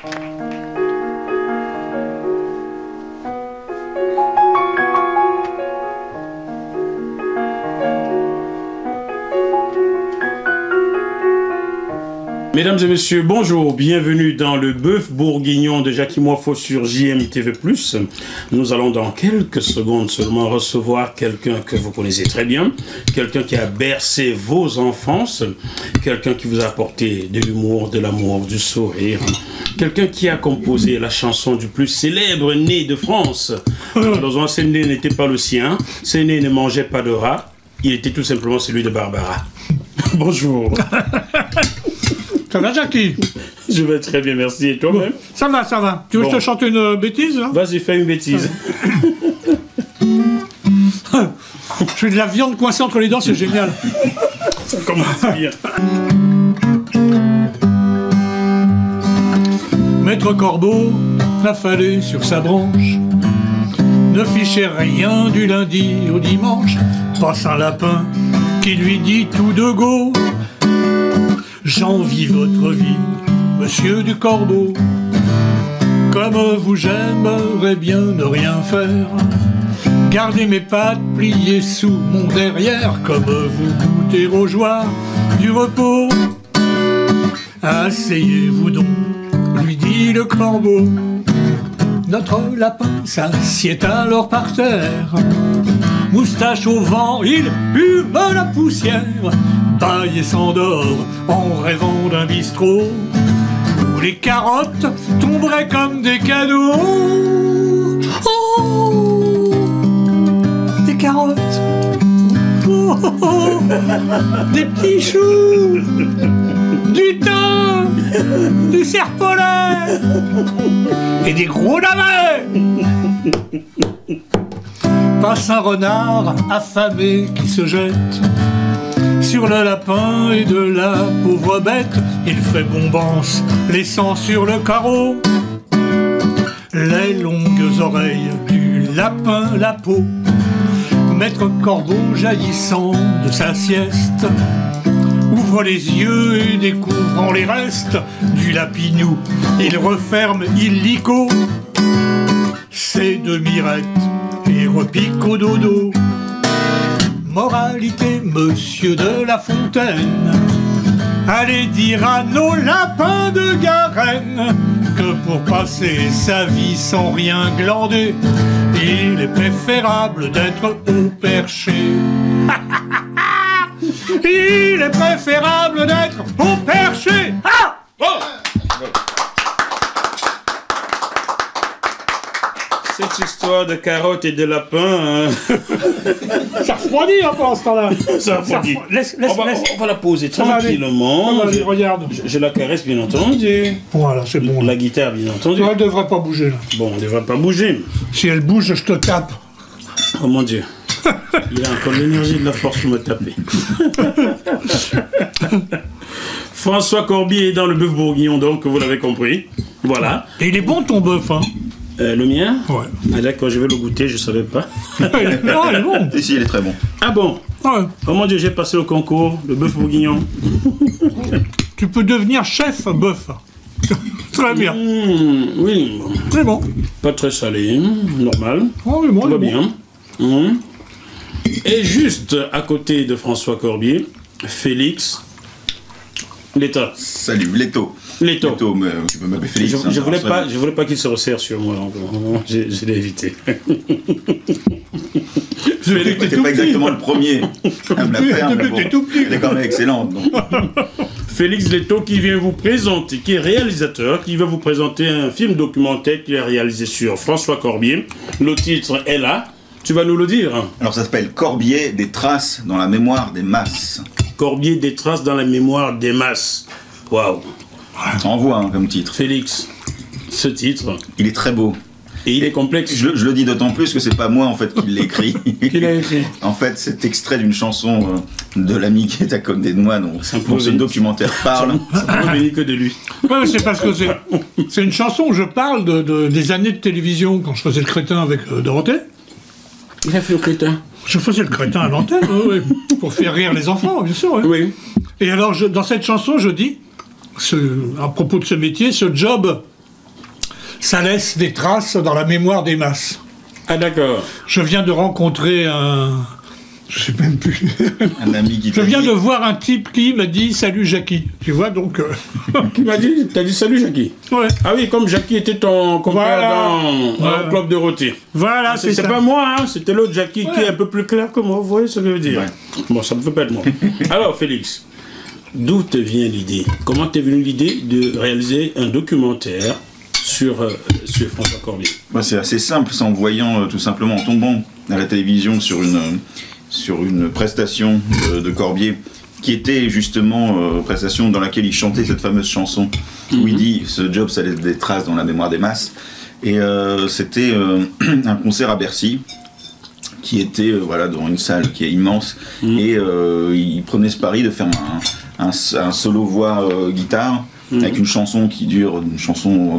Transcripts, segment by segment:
Mesdames et messieurs, bonjour, bienvenue dans le bœuf bourguignon de Jackie Moifo sur JMTV+. Nous allons dans quelques secondes seulement recevoir quelqu'un que vous connaissez très bien, quelqu'un qui a bercé vos enfances, quelqu'un qui vous a apporté de l'humour, de l'amour, du sourire, quelqu'un qui a composé la chanson du plus célèbre nez de France. Malheureusement, ce nez n'était pas le sien, ce nez ne mangeait pas de rat, il était tout simplement celui de Barbara. Bonjour. Ça va, Jackie? Je vais très bien, merci. Et toi-même? Ça va, ça va. Tu veux que je te chante une bêtise, là? Vas-y, fais une bêtise. J'ai de la viande coincée entre les dents, c'est génial. Ça commence bien. Maître Corbeau, affalé sur sa branche, ne fichait rien du lundi au dimanche. Passe un lapin qui lui dit tout de go: j'envie votre vie, monsieur du Corbeau. Comme vous, j'aimerais bien ne rien faire, garder mes pattes pliées sous mon derrière, comme vous goûter aux joies du repos. Asseyez-vous donc, lui dit le Corbeau. Notre lapin s'assied alors par terre, moustache au vent, il hume la poussière, bâille et s'endort en rêvant d'un bistrot où les carottes tomberaient comme des cadeaux. Oh, des carottes, oh, oh, oh, des petits choux, du thym, du serpolet et des gros navets. Passe un renard affamé qui se jette sur le lapin et de la pauvre bête. Il fait bombance, laissant sur le carreau les longues oreilles du lapin la peau. Maître Corbeau, jaillissant de sa sieste, ouvre les yeux et découvrant les restes du lapinou, il referme illico ses deux mirettes et repique au dodo. Moralité, monsieur de La Fontaine, allez dire à nos lapins de Garenne que pour passer sa vie sans rien glander, il est préférable d'être au perché. Il est préférable d'être au perché. Ah oh. Cette histoire de carottes et de lapins... Hein. Ça refroidit un peu en ce temps-là. Ça refroidit. Laisse. On va la poser tranquillement. Regarde. Je la caresse, bien entendu. Voilà, c'est bon. La guitare, bien entendu. Elle ne devrait pas bouger, là. Bon, on ne devrait pas bouger. Si elle bouge, je te tape. Oh mon Dieu. Il a encore l'énergie de la force pour me taper. François Corbier est dans le bœuf bourguignon, donc, vous l'avez compris. Voilà. Et il est bon, ton bœuf, hein? Le mien? Ouais. Ah d'accord, je vais le goûter, je savais pas. Non, il est bon. Ici, il est très bon. Ah bon? Ouais. Oh mon Dieu, j'ai passé au concours, le bœuf bourguignon. Tu peux devenir chef bœuf. Très bien. Oui, bon. C'est bon. Pas très salé, normal. Oh, mais bon, tout va bon. bien. Et juste à côté de François Corbier, Félix Létard. Salut, Leto. Leto. Mais tu peux m'appeler Félix. Je voulais pas qu'il se resserre sur moi, donc je l'ai évité. T'es pas exactement le premier à me la faire, mais bon, elle est quand même excellente. Donc. Félix Leto qui vient vous présenter, qui est réalisateur, qui va vous présenter un film documentaire qu'il a réalisé sur François Corbier. Le titre est là. Tu vas nous le dire. Alors ça s'appelle Corbier, des traces dans la mémoire des masses. Corbier, des traces dans la mémoire des masses. Waouh. Ça envoie hein, comme titre. Félix, ce titre. Il est très beau. Et il est complexe. Je le dis d'autant plus que c'est pas moi en fait qui l'ai écrit. Qui l'a écrit. En fait, c'est extrait d'une chanson de l'ami qui est à côté de moi, dont ce documentaire parle. Ça ne peut venir que de lui. Ouais, mais c'est parce que c'est une chanson où je parle des années de télévision quand je faisais le crétin avec Dorothée. Il a fait le crétin. Je faisais le crétin à l'antenne, oui, pour faire rire les enfants, bien sûr. Oui. Oui. Et alors, dans cette chanson, je dis, à propos de ce métier, ce job ça laisse des traces dans la mémoire des masses. Ah d'accord. Je viens de rencontrer un... Je sais même plus. Un ami qui Je viens de voir un type qui m'a dit « Salut Jackie ». Tu vois, donc... Qui m'a dit, t'as dit salut Jackie. Ouais. Ah oui, comme Jackie était ton compère Voilà. dans le club de Roté. Voilà, c'est ça. C'est pas moi, hein, c'était l'autre Jackie qui est un peu plus clair que moi, vous voyez ce que je veux dire. Ouais. Bon, ça ne peut pas être moi. Alors Félix, d'où te vient l'idée? Comment t'es venue l'idée de réaliser un documentaire sur François Corbier? C'est assez simple, c'est en voyant tout simplement, en tombant à la télévision sur une prestation de Corbier, qui était justement prestation dans laquelle il chantait cette fameuse chanson où il dit « Ce job, ça laisse des traces dans la mémoire des masses ». Et c'était un concert à Bercy, qui était dans une salle qui est immense, et il prenait ce pari de faire un solo voix guitare, avec une chanson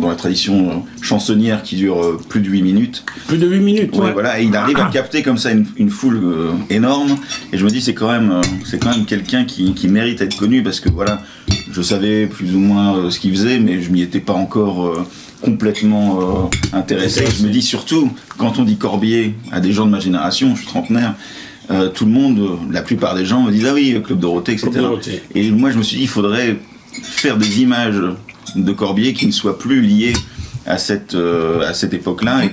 dans la tradition chansonnière qui dure plus de 8 minutes. Plus de 8 minutes, ouais. Voilà, et il arrive à capter comme ça une foule énorme, et je me dis c'est quand même quelqu'un qui mérite d'être connu, parce que voilà, je savais plus ou moins ce qu'il faisait, mais je m'y étais pas encore complètement intéressé. Je me dis surtout, quand on dit Corbier à des gens de ma génération, je suis trentenaire, tout le monde, la plupart des gens me disent « Ah oui, Club Dorothée, etc. » Et moi je me suis dit, il faudrait faire des images de Corbier qui ne soient plus liées à cette époque-là, et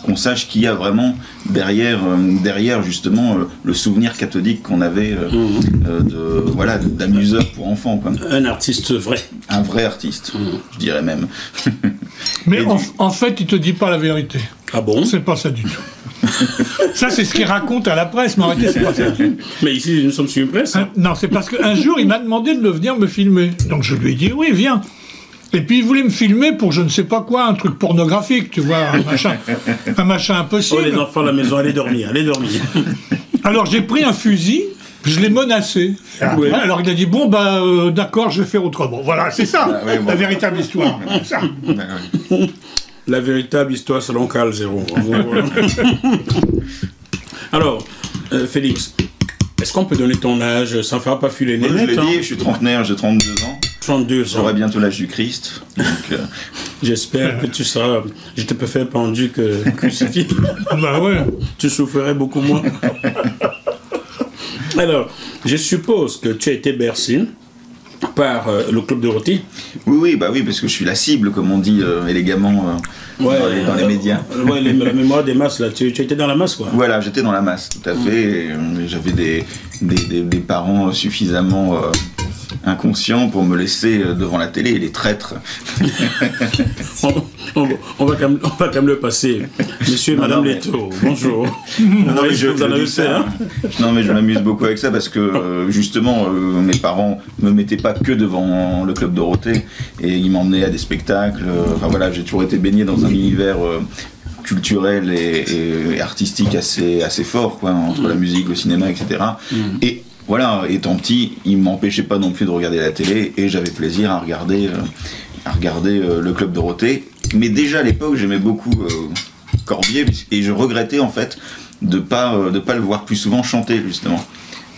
qu'on sache qu'il y a vraiment derrière justement le souvenir cathodique qu'on avait d'amuseur pour enfants, quoi. Un artiste vrai. Un vrai artiste, je dirais même. Mais en fait, il te dit pas la vérité. Ah bon? C'est pas ça du tout. Ça, c'est ce qu'il raconte à la presse, mais en réalité, c'est pas ça. Mais ici, nous sommes sur une presse. Hein. Non, c'est parce qu'un jour, il m'a demandé de venir me filmer. Donc je lui ai dit, oui, viens. Et puis il voulait me filmer pour je ne sais pas quoi, un truc pornographique, tu vois, un machin impossible. Oh, les enfants à la maison, allez dormir. Alors j'ai pris un fusil, je l'ai menacé. Ouais. Alors il a dit, bon, d'accord, je vais faire autrement. Voilà, c'est ça, la véritable histoire. Ça. La véritable histoire selon Carl Zéro. Alors, Félix, est-ce qu'on peut donner ton âge? Ça ne fera pas filer les lettres. Je l'ai dit, je suis trentenaire, j'ai 32 ans. 32 ans. J'aurai bientôt l'âge du Christ. Donc, j'espère que tu seras... Je te peux faire pendu que crucifié. Bah ouais. Tu souffrirais beaucoup moins. Alors, je suppose que tu as été bercé par le Club Dorothée. Oui, parce que je suis la cible, comme on dit élégamment dans les médias. Ouais, la mémoire des masses, là. Tu étais dans la masse, quoi. Voilà, j'étais dans la masse, tout à fait. J'avais des parents suffisamment inconscients pour me laisser devant la télé, les traîtres. on va quand même le passer. Monsieur et Madame Leto, bonjour. Non, mais je m'amuse beaucoup avec ça, parce que justement, mes parents me mettaient pas que devant le Club Dorothée, et ils m'emmenaient à des spectacles. Enfin voilà, j'ai toujours été baigné dans un univers culturel et artistique assez fort, quoi, entre la musique, le cinéma, etc. Et voilà, étant petit, il m'empêchait pas non plus de regarder la télé, et j'avais plaisir à regarder le Club Dorothée. Mais déjà à l'époque, j'aimais beaucoup Corbier, et je regrettais en fait de pas le voir plus souvent chanter, justement.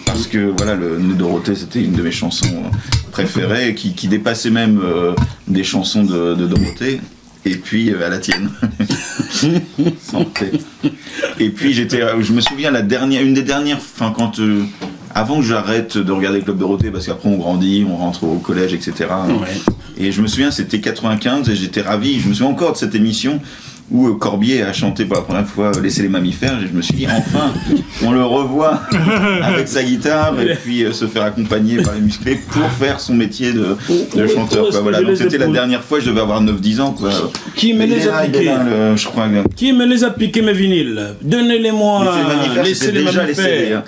Parce que voilà, le Dorothée, c'était une de mes chansons préférées, qui dépassait même des chansons de Dorothée. Et puis à la tienne. Santé. Et puis je me souviens une des dernières, avant que j'arrête de regarder le Club Dorothée, parce qu'après on grandit, on rentre au collège, etc. Ouais. Et je me souviens, c'était 95, et j'étais ravi. Je me souviens encore de cette émission où Corbier a chanté pour la première fois « Laissez les mammifères », et je me suis dit, enfin, on le revoit avec sa guitare, et puis se faire accompagner par les musclés pour faire son métier de chanteur. Quoi. Voilà. Donc c'était la dernière fois, je devais avoir 9-10 ans. Quoi. Qui me les a piqués Qui me les a piqués, mes vinyles? Donnez-les-moi. Laissez les mammifères.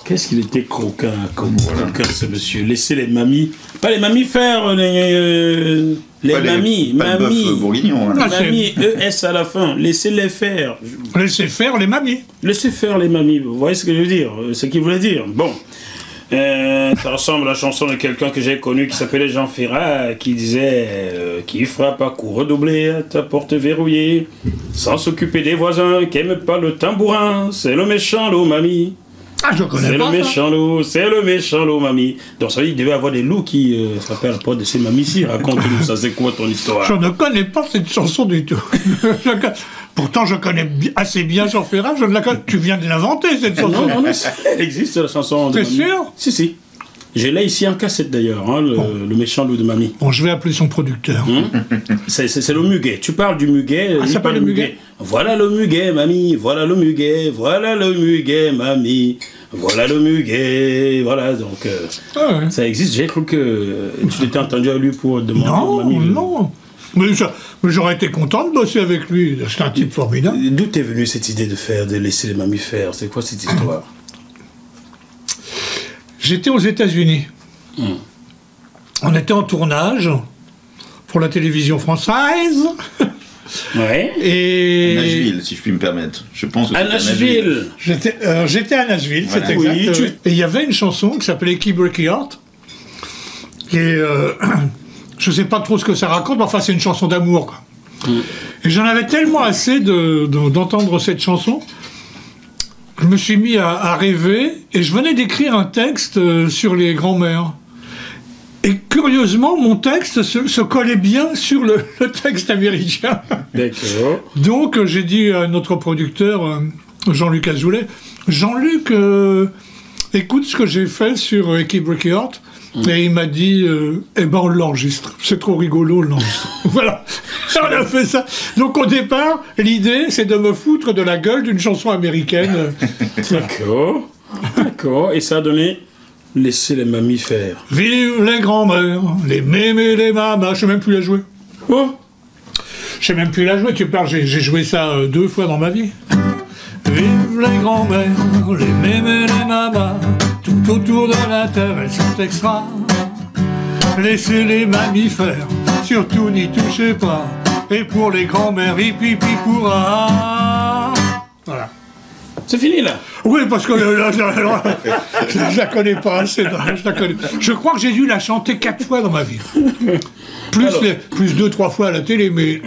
Qu'est-ce qu'il était croquant, ce monsieur. Laissez les mamies. Pas les mammifères, les mamies. Pas le bœuf bourguignon. Hein. Mamies, ES à la fin. Laissez-les faire. Laissez faire les mamies. Laissez faire les mamies. Vous voyez ce que je veux dire? Ce qu'il voulait dire. Bon. Ça ressemble à la chanson de quelqu'un que j'ai connu qui s'appelait Jean Ferrat, qui disait qui frappe à coups redoublés à ta porte verrouillée, sans s'occuper des voisins, qui aiment pas le tambourin, c'est le méchant, l'eau mamie. Ah, je connais pas. C'est le méchant loup, mamie. Donc ça veut dire qu'il devait avoir des loups qui frappaient à la porte de ces mamies ici. Raconte-nous ça, c'est quoi ton histoire? Je ne connais pas cette chanson du tout. Pourtant, je connais assez bien Jean Ferrat, je ne la connais. Tu viens de l'inventer, cette chanson. Non, elle existe, la chanson. T'es sûr? Si. Je l'ai ici en cassette d'ailleurs, hein, le méchant loup de mamie. Bon, je vais appeler son producteur. C'est le muguet. Tu parles du muguet. Ah, ça s'appelle le muguet. Voilà le muguet, mamie. Voilà le muguet. Voilà le muguet, mamie. Voilà le muguet. Voilà, donc ça existe. J'ai cru que tu t'étais entendu à lui pour demander mamie. Non. Mais j'aurais été content de bosser avec lui. C'est un type formidable. D'où t'es venue cette idée de laisser les mamies faire? C'est quoi cette histoire? J'étais aux États-Unis. On était en tournage pour la télévision française. Ouais. Et à Nashville, si je puis me permettre. Je pense à Nashville. J'étais à Nashville, voilà. C'est exact. Oui, et il y avait une chanson qui s'appelait Keep Breaking Heart. Et je sais pas trop ce que ça raconte, mais enfin c'est une chanson d'amour, quoi. Et j'en avais tellement assez d'entendre cette chanson. Je me suis mis à rêver, et je venais d'écrire un texte sur les grands-mères. Et curieusement, mon texte se collait bien sur le texte américain. D'accord. Donc j'ai dit à notre producteur, Jean-Luc Azoulay, Jean-Luc, écoute ce que j'ai fait sur Keep Breaking Heart. Et il m'a dit, eh ben on l'enregistre. C'est trop rigolo, on l'enregistre. Voilà. On a fait ça. Donc au départ, l'idée, c'est de me foutre de la gueule d'une chanson américaine. D'accord. Et ça a donné Laissez les mamies faire. Vive les grands-mères, les mémés, les mamas. Je sais même plus la jouer. Oh. Je sais même plus la jouer. Tu parles, j'ai joué ça 2 fois dans ma vie. Vive les grands-mères, les mémés, les mamas. Tout autour de la terre, elles sont extra. Laissez les mamies faire, surtout n'y touchez pas. Et pour les grands-mères, hippie pourra. Voilà. C'est fini là. Oui, parce que je la connais pas assez. Je crois que j'ai dû la chanter 4 fois dans ma vie. Plus 2-3 fois à la télé, mais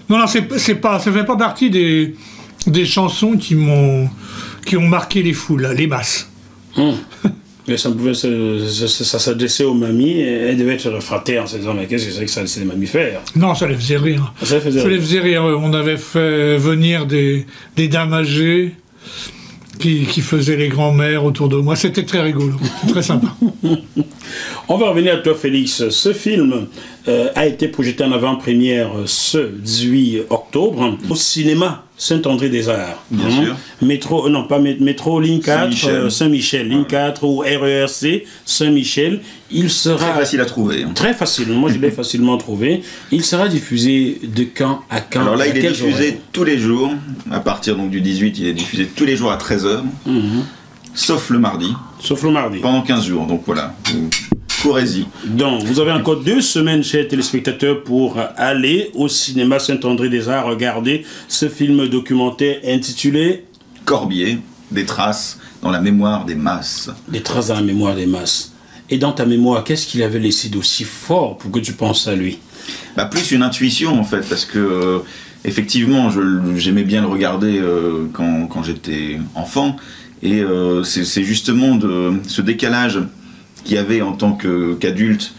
non, ça fait pas partie des chansons qui ont marqué les foules, les masses. Mais ça s'adressait aux mamies, elles devaient être réfractaires en se disant mais qu'est-ce que c'est que ça laissait les mamies faire? Non, ça les faisait rire. Ça les faisait rire. On avait fait venir des dames âgées qui faisaient les grands-mères autour de moi. C'était très rigolo, très sympa. On va revenir à toi, Félix. Ce film a été projeté en avant-première ce 18 octobre au cinéma Saint-André-des-Arts. Bien sûr. Métro, ligne 4, Saint-Michel, ligne 4 ou RERC, Saint-Michel. Il sera... Très facile à trouver. Très facile, moi je l'ai facilement trouvé. Il sera diffusé de quand à quand? Alors là, il est diffusé tous les jours. À partir donc, du 18, il est diffusé tous les jours à 13h. Sauf le mardi. Pendant 15 jours, donc voilà. Courez-y. Donc, vous avez encore 2 semaines, chers téléspectateurs, pour aller au cinéma Saint-André-des-Arts regarder ce film documentaire intitulé Corbier, des traces dans la mémoire des masses. Des traces dans la mémoire des masses. Et dans ta mémoire, qu'est-ce qu'il avait laissé d'aussi fort pour que tu penses à lui? Plus une intuition, en fait, parce que effectivement, j'aimais bien le regarder quand j'étais enfant. Et c'est justement de ce décalage qu'il y avait en tant qu'adulte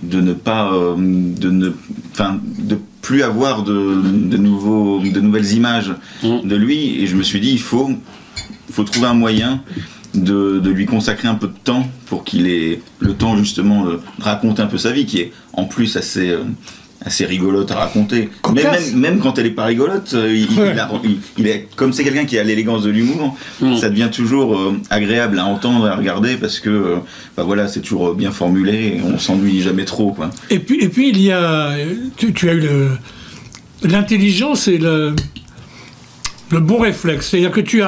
de ne pas de plus avoir de nouvelles images de lui, et je me suis dit il faut trouver un moyen de lui consacrer un peu de temps pour qu'il ait le temps justement de raconter un peu sa vie, qui est en plus assez rigolote à raconter. Mais même quand elle est pas rigolote, il est, comme c'est quelqu'un qui a l'élégance de l'humour, ça devient toujours agréable à entendre et à regarder, parce que voilà, c'est toujours bien formulé et on s'ennuie jamais trop, quoi. Et puis il y a tu as eu l'intelligence et le bon réflexe, c'est-à-dire que tu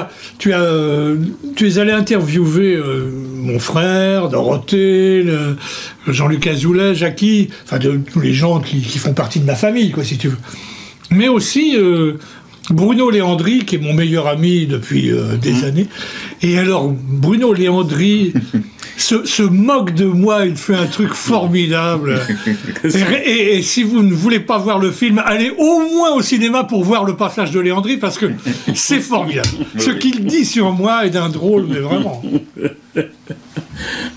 es allé interviewer mon frère, Dorothée, Jean-Luc Azoulay, Jackie, enfin tous les gens qui font partie de ma famille, quoi, si tu veux. Mais aussi Bruno Léandri, qui est mon meilleur ami depuis des années. Et alors, Bruno Léandri, se moque de moi, il fait un truc formidable. Et si vous ne voulez pas voir le film, allez au moins au cinéma pour voir le passage de Léandri, parce que c'est formidable. Ce qu'il dit sur moi est d'un drôle, mais vraiment.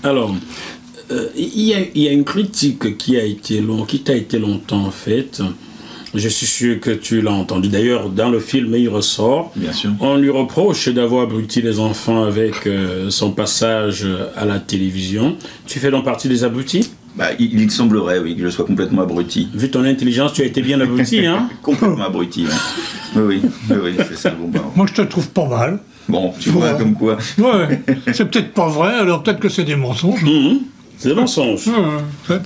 Alors, il y a une critique qui t'a été longtemps faite. Je suis sûr que tu l'as entendu. D'ailleurs, dans le film, il ressort. Bien sûr. On lui reproche d'avoir abruti les enfants avec son passage à la télévision. Tu fais donc partie des abrutis? Bah, il semblerait, oui, que je sois complètement abruti. Vu ton intelligence, tu as été bien abruti, hein? Complètement abruti, oui. Oui, c'est ça. Bon, bah. Moi, je te trouve pas mal. Bon, tu vois, comme quoi. Ouais, c'est peut-être pas vrai, alors peut-être que c'est des mensonges. C'est des mensonges. Ouais.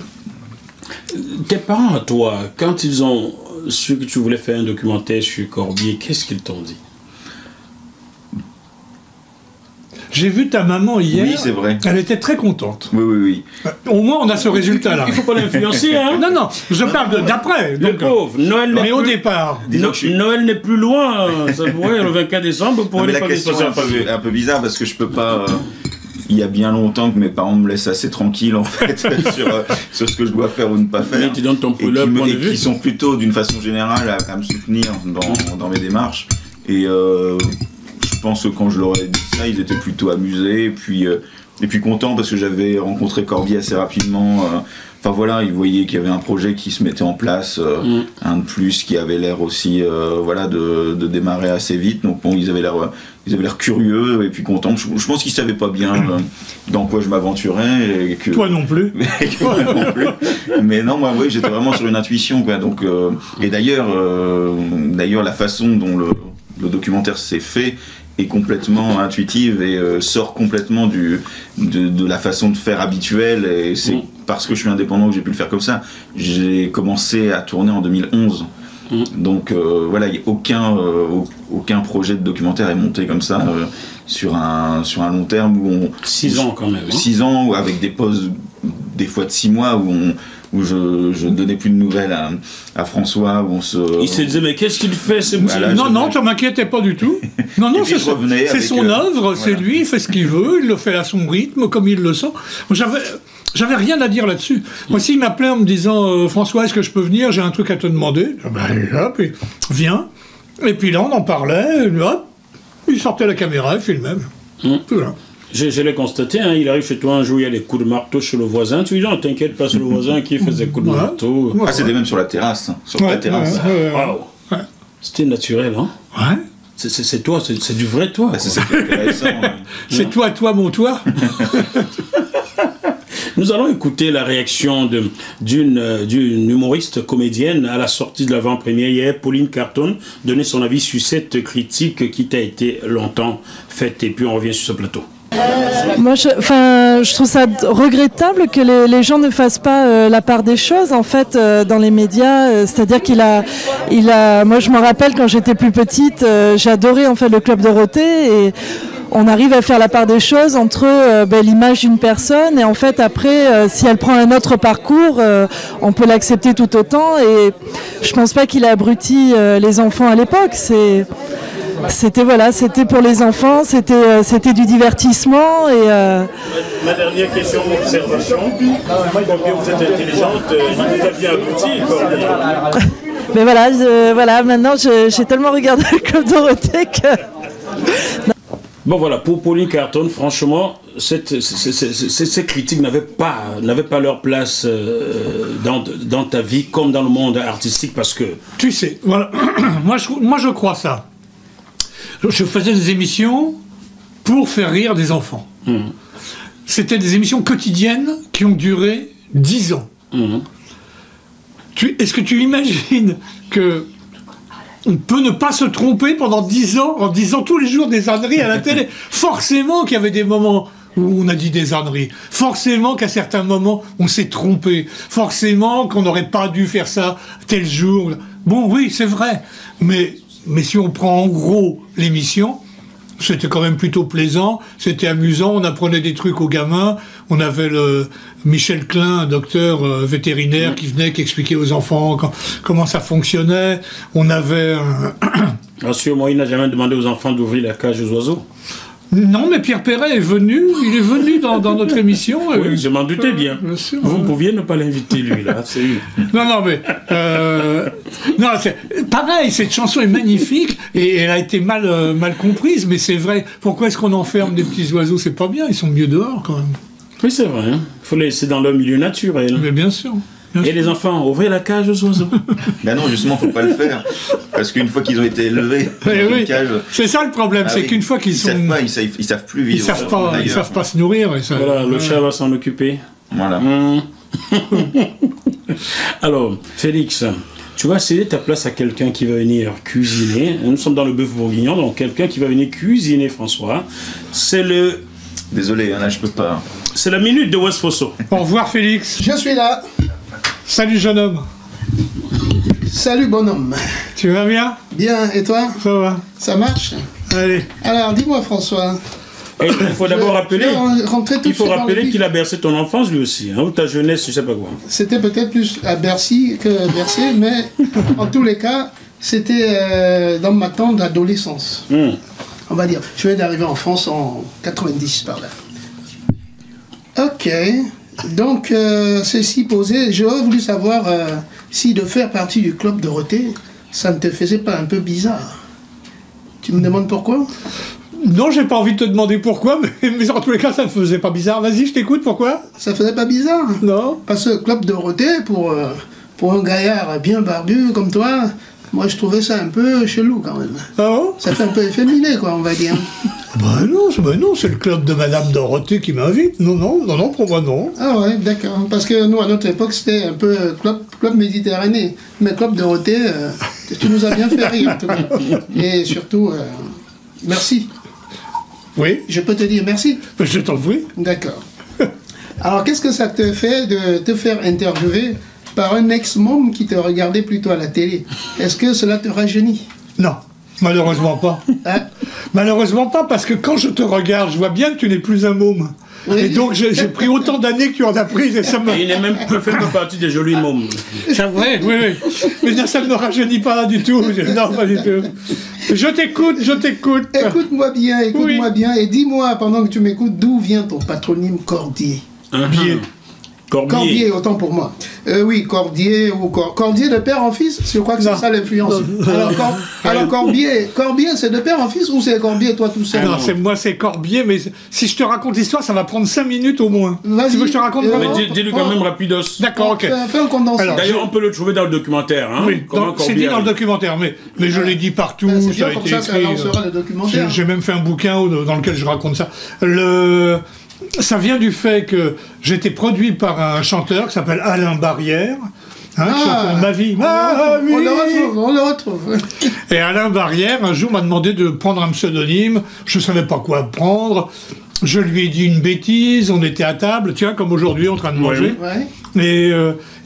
Tes parents, à toi, quand ils ont su que tu voulais faire un documentaire sur Corbier, qu'est-ce qu'ils t'ont dit? J'ai vu ta maman hier. Oui, c'est vrai. Elle était très contente. Oui. Au moins, on a ce résultat-là. Il faut pas l'influencer, hein? Non, je parle d'après. Le pauvre. Noël mais au départ. Noël n'est plus loin. Ça pourrait, le 24 décembre, pour la question est un peu bizarre parce que je peux pas. Il y a bien longtemps que mes parents me laissent assez tranquille en fait sur ce que je dois faire ou ne pas faire. Mais tu donnes ton point de vue. Qui sont plutôt d'une façon générale à me soutenir dans mes démarches. Et je pense que quand je leur ai dit ça, ils étaient plutôt amusés et puis contents parce que j'avais rencontré Corbier assez rapidement. Enfin voilà, ils voyaient qu'il y avait un projet qui se mettait en place, un de plus qui avait l'air aussi de démarrer assez vite. Donc bon, ils avaient l'air curieux et puis contents. Je pense qu'ils savaient pas bien dans quoi je m'aventurais. Toi non plus. Mais non, moi oui, j'étais vraiment sur une intuition quoi. Donc et d'ailleurs la façon dont le documentaire s'est fait est complètement intuitive et sort complètement de la façon de faire habituelle, et c'est parce que je suis indépendant que j'ai pu le faire comme ça. J'ai commencé à tourner en 2011, donc voilà, aucun projet de documentaire est monté comme ça sur un long terme où 6 ans quand même. 6 ans avec des pauses des fois de 6 mois où je ne donnais plus de nouvelles à François, où on se... Il se disait, mais qu'est-ce qu'il fait ce petit... Non, ça m'inquiétait pas du tout. Non, c'est son œuvre, c'est lui, il fait ce qu'il veut, il le fait à son rythme, comme il le sent. J'avais rien à dire là-dessus. Moi, s'il m'appelait en me disant, François, est-ce que je peux venir, j'ai un truc à te demander, hop, et viens. Et puis là, on en parlait, hop, il sortait la caméra, il filmait. Voilà. Je l'ai constaté, hein, il arrive chez toi un jour, il y a des coups de marteau chez le voisin. Tu lui dis, non, t'inquiète pas, c'est le voisin qui faisait des coups de marteau. Ah, c'était même sur la terrasse. Sur la terrasse. Wow. C'était naturel, hein? Ouais. C'est toi, c'est du vrai toi. Bah, c'est intéressant. C'est toi, mon toi. Nous allons écouter la réaction d'une humoriste comédienne à la sortie de l'avant-première hier. Pauline Carton donnait son avis sur cette critique qui t'a été longtemps faite, et puis on revient sur ce plateau. Moi, je trouve ça regrettable que les gens ne fassent pas la part des choses, en fait, dans les médias. C'est-à-dire moi, je me rappelle quand j'étais plus petite, j'adorais en fait le Club Dorothée, et on arrive à faire la part des choses entre l'image d'une personne, et en fait après, si elle prend un autre parcours, on peut l'accepter tout autant. Et je pense pas qu'il a abruti les enfants à l'époque. C'était pour les enfants, c'était du divertissement. Et ma dernière question, observation. Combien vous êtes intelligente, il vous a bien abruti. Mais voilà, maintenant j'ai tellement regardé le Club Dorothée que... Bon voilà, pour Pauline Carton, franchement, ces critiques n'avaient pas leur place dans ta vie comme dans le monde artistique, parce que... Tu sais, voilà, moi je crois ça. Je faisais des émissions pour faire rire des enfants. C'était des émissions quotidiennes qui ont duré 10 ans. Est-ce que tu imagines que on peut ne pas se tromper pendant 10 ans en disant tous les jours des âneries à la télé? Forcément qu'il y avait des moments où on a dit des âneries. Forcément qu'à certains moments, on s'est trompé. Forcément qu'on n'aurait pas dû faire ça tel jour. Bon, oui, c'est vrai. Mais si on prend en gros l'émission, c'était quand même plutôt plaisant, c'était amusant, on apprenait des trucs aux gamins, on avait le Michel Klein, un docteur vétérinaire qui venait, qui expliquait aux enfants comment ça fonctionnait, on avait... Rassurez-moi, il n'a jamais demandé aux enfants d'ouvrir la cage aux oiseaux. Non, mais Pierre Perret est venu, il est venu dans notre émission. Oui, je m'en doutais bien. Sûr, Vous pouviez ne pas l'inviter, lui, là. C'est lui. Non, mais... non, pareil, cette chanson est magnifique et elle a été mal comprise, mais c'est vrai. Pourquoi est-ce qu'on enferme des petits oiseaux? C'est pas bien, ils sont mieux dehors, quand même. Oui, c'est vrai. Il faut les laisser dans leur milieu naturel. Mais bien sûr. Et les enfants, ouvrez la cage aux oiseaux. Ben non, justement, faut pas le faire. Parce qu'une fois qu'ils ont été élevés dans une cage... C'est ça le problème, c'est qu'une fois qu'ils sont... Ils savent plus vivre. Ils savent pas se nourrir. Voilà, le chat va s'en occuper. Voilà. Alors, Félix, tu vas céder ta place à quelqu'un qui va venir cuisiner. Nous sommes dans le bœuf bourguignon, donc quelqu'un qui va venir cuisiner, François. C'est le... Désolé, là, je peux pas. C'est la minute de West Fosso. Au revoir, Félix. Je suis là. Salut, jeune homme. Salut, bonhomme. Tu vas bien? Bien, et toi? Ça va. Ça marche? Allez. Alors, dis-moi, François. Il faut d'abord rappeler, qu'il qu'il a bercé ton enfance lui aussi, hein, ou ta jeunesse, je sais pas quoi. C'était peut-être plus à Bercy que Bercy, mais en tous les cas, c'était dans ma tendre adolescence. On va dire. Je viens d'arriver en France en 90 par là. Ok. Donc, ceci posé, j'aurais voulu savoir si de faire partie du club Dorothée, ça ne te faisait pas un peu bizarre. Tu me demandes pourquoi? Non, j'ai pas envie de te demander pourquoi, mais en tous les cas, ça me faisait pas bizarre. Vas-y, je t'écoute, pourquoi? Ça faisait pas bizarre? Non. Parce que club Dorothée, pour un gaillard bien barbu comme toi, moi je trouvais ça un peu chelou quand même. Ah bon? Ça fait un peu efféminé, quoi, on va dire. Non, c'est le club de Madame Dorothée qui m'invite. Non, pour moi, non. Ah ouais, d'accord. Parce que nous, à notre époque, c'était un peu club Méditerranée. Mais club Dorothée, tu nous as bien fait rire, en tout cas. Et surtout, merci. Oui. Je peux te dire merci? Je t'en prie. D'accord. Alors, qu'est-ce que ça te fait de te faire interviewer par un ex-môme qui te regardait plutôt à la télé? Est-ce que cela te rajeunit? Non, malheureusement pas. Hein? Malheureusement pas, parce que quand je te regarde, je vois bien que tu n'es plus un môme. Oui. Et donc j'ai pris autant d'années que tu en as pris. Et ça me... Il n'est même fait partie des jolis mômes. Oui. Mais là, ça ne me rajeunit pas du tout. Non, pas du tout. Je t'écoute. Écoute-moi bien, et dis-moi, pendant que tu m'écoutes, d'où vient ton patronyme Cordier? Corbier, autant pour moi. Oui, Cordier ou Cordier de père en fils, je crois que c'est ça l'influence. Alors Corbier, c'est de père en fils ou c'est Corbier toi tout seul? Non, c'est Corbier, mais si je te raconte l'histoire, ça va prendre 5 minutes au moins. Vas-y. Tu veux que je te raconte vraiment? Mais dis-lui quand même rapidos. D'accord, ok. Fais un condensé. D'ailleurs, on peut le trouver dans le documentaire. Hein, oui, c'est dit dans le documentaire, mais je l'ai dit partout, ça a été écrit. J'ai même fait un bouquin dans lequel je raconte ça. Ça vient du fait que j'étais produit par un chanteur qui s'appelle Alain Barrière, chanteur de ma vie. On le retrouve. Et Alain Barrière, un jour, m'a demandé de prendre un pseudonyme. Je ne savais pas quoi prendre. Je lui ai dit une bêtise. On était à table, tu vois, comme aujourd'hui, en train de manger. Ouais. Et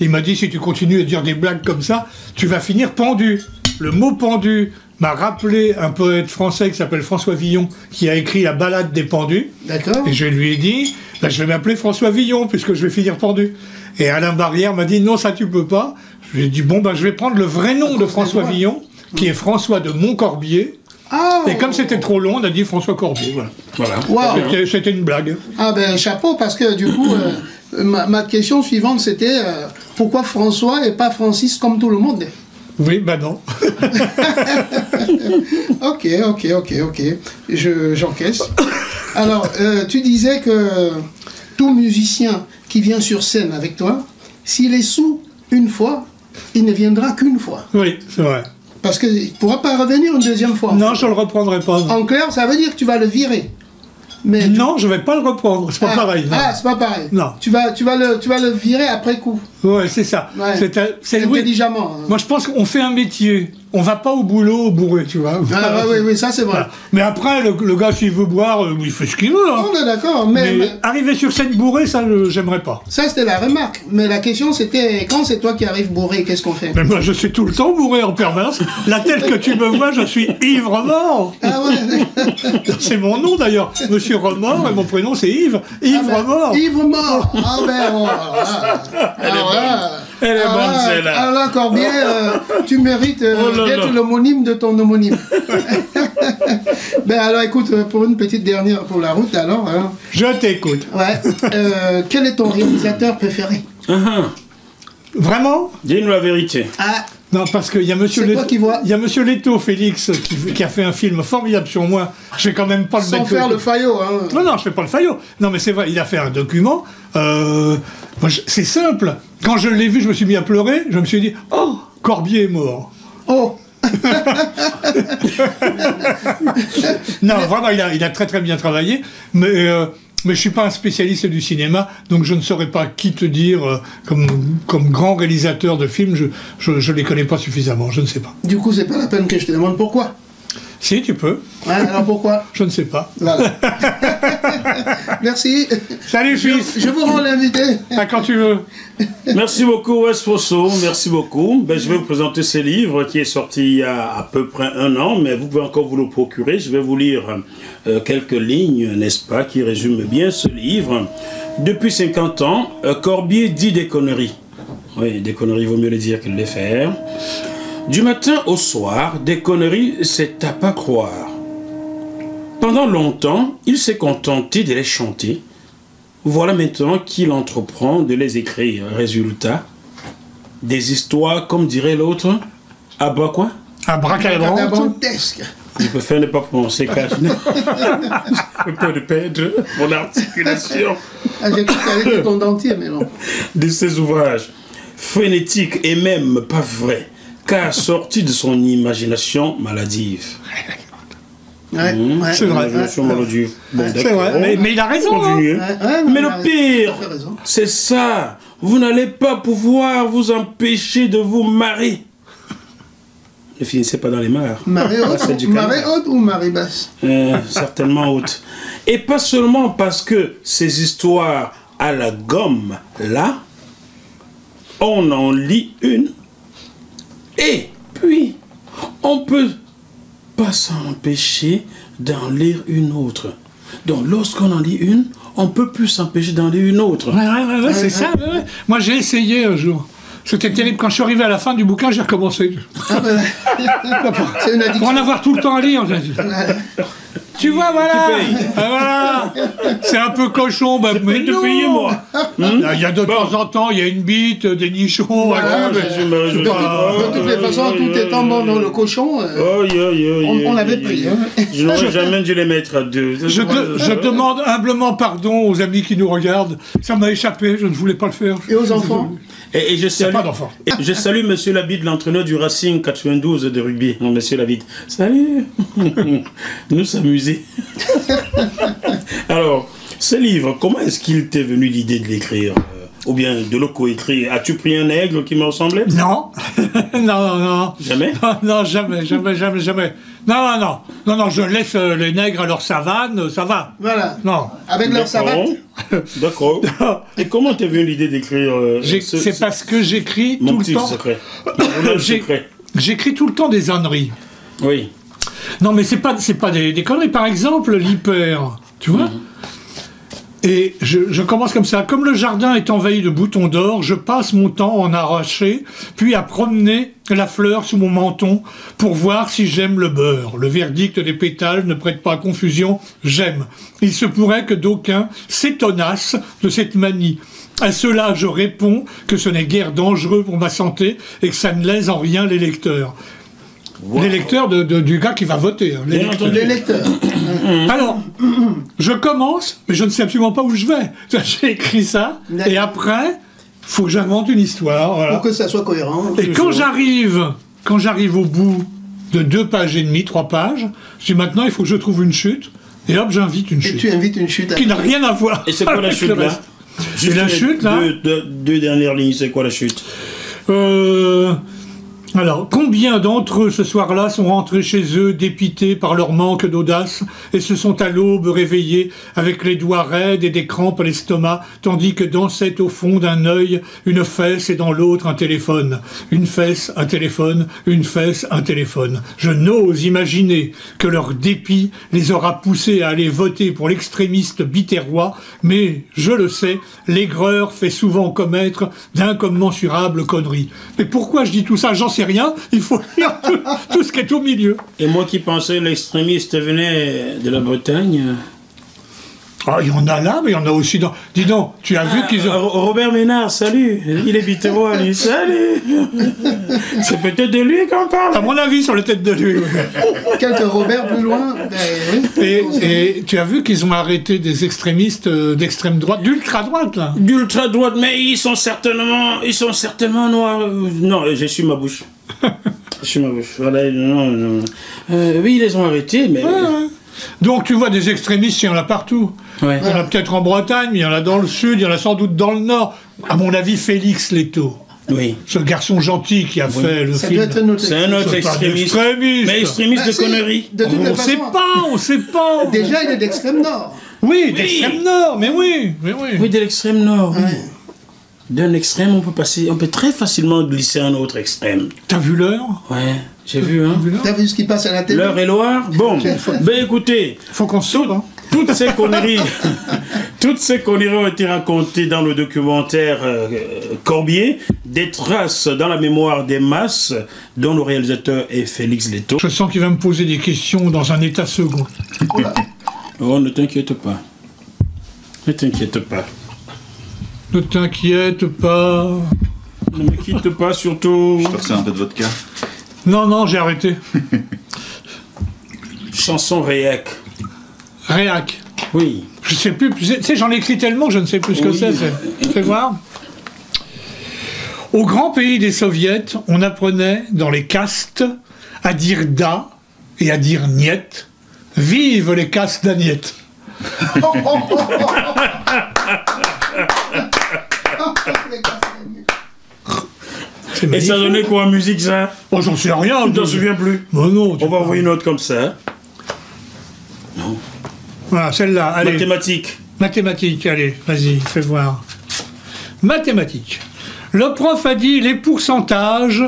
il m'a dit, si tu continues à dire des blagues comme ça, tu vas finir pendu. Le mot pendu m'a rappelé un poète français qui s'appelle François Villon, qui a écrit La Ballade des pendus. D'accord. Et je lui ai dit, je vais m'appeler François Villon, puisque je vais finir pendu. Et Alain Barrière m'a dit, non, ça tu peux pas. Je lui ai dit, je vais prendre le vrai nom de François Villon, qui est François de Montcorbier. Oh. Et comme c'était trop long, on a dit François Corbier. Voilà. Wow. C'était une blague. Ah ben chapeau, parce que du coup, ma question suivante, c'était pourquoi François et pas Francis comme tout le monde? Oui, non. Ok. J'encaisse. Alors, tu disais que tout musicien qui vient sur scène avec toi, s'il est sous une fois, il ne viendra qu'une fois. Oui, c'est vrai. Parce qu'il ne pourra pas revenir une deuxième fois. Non, je ne le reprendrai pas. Non. En clair, ça veut dire que tu vas le virer. Mais non, je ne vais pas le reprendre, c'est pas pareil. Non. Ah, c'est pas pareil. Non. Tu vas le virer après coup. Ouais, c'est ça. Ouais. C'est intelligemment. Moi, je pense qu'on fait un métier. On va pas au boulot bourré, tu vois. Oui, ça c'est vrai. Voilà. Mais après, le gars, s'il veut boire, il fait ce qu'il veut. Hein. On est d'accord, mais arriver sur scène bourré, ça, j'aimerais pas. Ça, c'était la remarque. Mais la question, c'était, quand c'est toi qui arrives bourré, qu'est-ce qu'on fait? Mais moi, je suis tout le temps bourré en permanence. La telle que tu me vois, je suis ivre mort. Ah ouais. C'est mon nom, d'ailleurs. Monsieur Remort, et mon prénom, c'est Yves. Ivre mort. Ivre mort. Ah ben, Elle est bonne, celle-là. Alors là, Corbier, tu mérites d'être l'homonyme de ton homonyme. Ben alors écoute, pour une petite dernière pour la route alors. Hein. Je t'écoute. Ouais. Quel est ton réalisateur préféré? Vraiment? Dis-nous la vérité. Ah, Non, parce qu'il y a Monsieur C'est toi qui vois. il y a Monsieur Leto, Félix, qui a fait un film formidable sur moi. Je vais quand même pas le sans mettre. faire le faillot. Hein. Non, je fais pas le faillot. Non, mais c'est vrai, il a fait un document. C'est simple. Quand je l'ai vu, je me suis mis à pleurer. Je me suis dit, oh, Corbier est mort. Oh. Non, vraiment, il a très très bien travaillé. Mais je suis pas un spécialiste du cinéma, donc je ne saurais pas qui te dire comme grand réalisateur de films. Je les connais pas suffisamment. Je ne sais pas. Du coup, c'est pas la peine que je te demande pourquoi. Si, tu peux. Ouais, alors pourquoi? Je ne sais pas. Voilà. Merci. Salut, fils. Je vous rends l'invité. À quand tu veux. Merci beaucoup, Wes Fosso. Merci beaucoup. Ben, je vais vous présenter ce livre qui est sorti il y a à peu près 1 an, mais vous pouvez encore vous le procurer. Je vais vous lire quelques lignes, n'est-ce pas, qui résument bien ce livre. Depuis 50 ans, Corbier dit des conneries. Oui, des conneries, vaut mieux les dire que les faire. Du matin au soir, des conneries, c'est à pas croire. Pendant longtemps, il s'est contenté de les chanter. Voilà maintenant qu'il entreprend de les écrire. Résultat, des histoires, comme dirait l'autre, à bas quoi? Abracadabrantesque. Je préfère ne pas prononcer car je n'ai pas de perdre mon articulation. Ah, j'ai cru que t'avais ton dentier, mais bon. De ses ouvrages, frénétiques et même pas vrais, car sorti de son imagination maladive. Ouais, C'est vrai. Imagination maladive. Bon, C'est d'accord. vrai. Mais il a raison. Hein. Continuez. Mais le pire, t'as fait raison. c'est ça. Vous n'allez pas pouvoir vous empêcher de vous marier. Ne finissez pas dans les mares. Marée Ah, c'est du haute, marée canard. haute ou marée basse? Certainement haute. Et pas seulement parce que ces histoires à la gomme, là, on en lit une, et puis on peut pas s'empêcher d'en lire une autre. Donc lorsqu'on en lit une, on peut plus s'empêcher d'en lire une autre. Ouais, c'est ça. Ouais. Moi, j'ai essayé un jour. C'était terrible. Quand je suis arrivé à la fin du bouquin, j'ai recommencé. C'est une addiction. Pour en avoir tout le temps à lire. Tu vois, voilà. Voilà. C'est un peu cochon. Bah, mais de non. payer, moi. Il y a de temps en temps, il y a une bite, des nichons. Voilà, voilà, mais de toutes les façons, tout étant bon dans le cochon, on l'avait pris. Hein. Je n'aurais jamais dû les mettre à deux. Je demande humblement pardon aux amis qui nous regardent. Ça m'a échappé, je ne voulais pas le faire. Et aux enfants? Et je salue, pas d'enfant. et je salue Monsieur Labide, l'entraîneur du Racing 92 de rugby. Non, Monsieur Labide. Salut. Nous s'amuser. Alors, ce livre, comment est-ce qu'il t'est venu l'idée de l'écrire ou bien de le coécrire? As-tu pris un aigle qui me ressemblait? Non. Non. Jamais? Non, jamais. Non, je laisse les nègres à leur savane, ça va. Voilà. Non. Avec leur savate. D'accord. Et comment t'es venue l'idée d'écrire C'est parce que j'écris mon tout le petit temps. secret. Mon journal secret. J'écris tout le temps des âneries. Oui. Non, mais c'est pas des conneries. Par exemple, l'hyper, tu vois. Et je commence comme ça. Comme le jardin est envahi de boutons d'or, je passe mon temps à en arracher, puis à promener la fleur sous mon menton pour voir si j'aime le beurre. Le verdict des pétales ne prête pas à confusion, j'aime. Il se pourrait que d'aucuns s'étonnassent de cette manie. À cela, je réponds que ce n'est guère dangereux pour ma santé et que ça ne lèse en rien les lecteurs. Wow. Les lecteurs du gars qui va voter. Hein, les lecteurs. Alors, je commence, mais je ne sais absolument pas où je vais. J'ai écrit ça, et après, faut que j'invente une histoire. Voilà. Pour que ça soit cohérent. Et quand j'arrive au bout de 2 pages et demie, 3 pages, je dis maintenant, il faut que je trouve une chute, et hop, j'invite une chute. Et tu invites une chute. Qui n'a rien à voir. Et c'est quoi la chute là? Et la chute là deux dernières lignes, c'est quoi la chute? Alors, combien d'entre eux ce soir-là sont rentrés chez eux dépités par leur manque d'audace et se sont à l'aube réveillés avec les doigts raides et des crampes à l'estomac, tandis que dansait au fond d'un œil une fesse et dans l'autre un téléphone. Une fesse, un téléphone, une fesse, un téléphone. Je n'ose imaginer que leur dépit les aura poussés à aller voter pour l'extrémiste biterrois, mais, je le sais, l'aigreur fait souvent commettre d'incommensurables conneries. Mais pourquoi je dis tout ça? J'en sais sais rien, il faut lire tout ce qui est au milieu. Et moi qui pensais que l'extrémiste venait de la Bretagne. Ah, il y en a là, mais il y en a aussi dans... Dis donc, tu as vu qu'ils ont... Robert Ménard, salut. Il est Biterrois, lui. Salut. C'est peut-être de lui qu'on parle. À mon avis, sur la tête de lui. Oui. Quelques Robert plus loin. Et tu as vu qu'ils ont arrêté des extrémistes d'extrême droite, d'ultra-droite, là. D'ultra-droite, mais ils sont certainement noirs. Non, j'ai su ma bouche. J'ai su ma bouche. Voilà, non. Oui, ils les ont arrêtés, mais... Ouais. Donc tu vois des extrémistes, il y en a partout. Ouais. Il y en a peut-être en Bretagne, mais il y en a dans le sud, il y en a sans doute dans le nord. À mon avis, Félix Leto. Oui. Ce garçon gentil qui a fait le Ça film. doit être un autre C'est un autre extrémiste. Mais extrémiste de conneries. De toutes les On sait façons, pas, on sait pas. déjà, il est d'extrême nord. Oui, d'extrême nord, mais oui. Oui, de l'extrême nord. Oui. D'un extrême, on peut très facilement glisser à un autre extrême. T'as vu l'heure? Ouais, j'ai vu, hein. T'as vu ce qui passe à la télé? L'heure et Loire. Bon, ben écoutez, Faut qu'on se sauve, hein. toutes ces conneries ont été racontées dans le documentaire Corbier, des traces dans la mémoire des masses, dont le réalisateur est Félix Leto. Je sens qu'il va me poser des questions dans un état second. Oh, ne t'inquiète pas. Ne t'inquiète pas. Ne t'inquiète pas. Ne me quitte pas, surtout. Je te resserre un peu de vodka. Non, j'ai arrêté. Chanson réac. Réac. Oui. Je sais plus, tu sais, j'en écris tellement, je ne sais plus ce que Oui. c'est. Fais voir. Au grand pays des soviets, on apprenait dans les castes à dire da et à dire niet. Vive les castes d'Agnette. C'est Et magnifique. ça donnait quoi en musique, ça? Oh, j'en sais rien. Tu t'en souviens plus? Oh non. On va envoyer une autre comme ça. Voilà, celle-là. Allez. Mathématiques. Mathématiques, allez, vas-y, fais voir. Mathématiques. Le prof a dit les pourcentages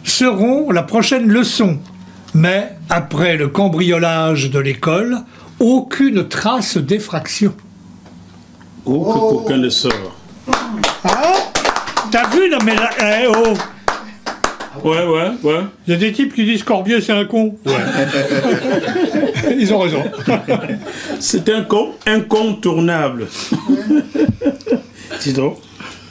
seront la prochaine leçon. Mais après le cambriolage de l'école, aucune trace d'effraction. Oh, que qu'aucun ne sort. Ah, t'as vu, là, mais là, oh. Ouais. Il y a des types qui disent Corbier c'est un con. Ouais. Ils ont raison. C'est un con incontournable. Dis donc.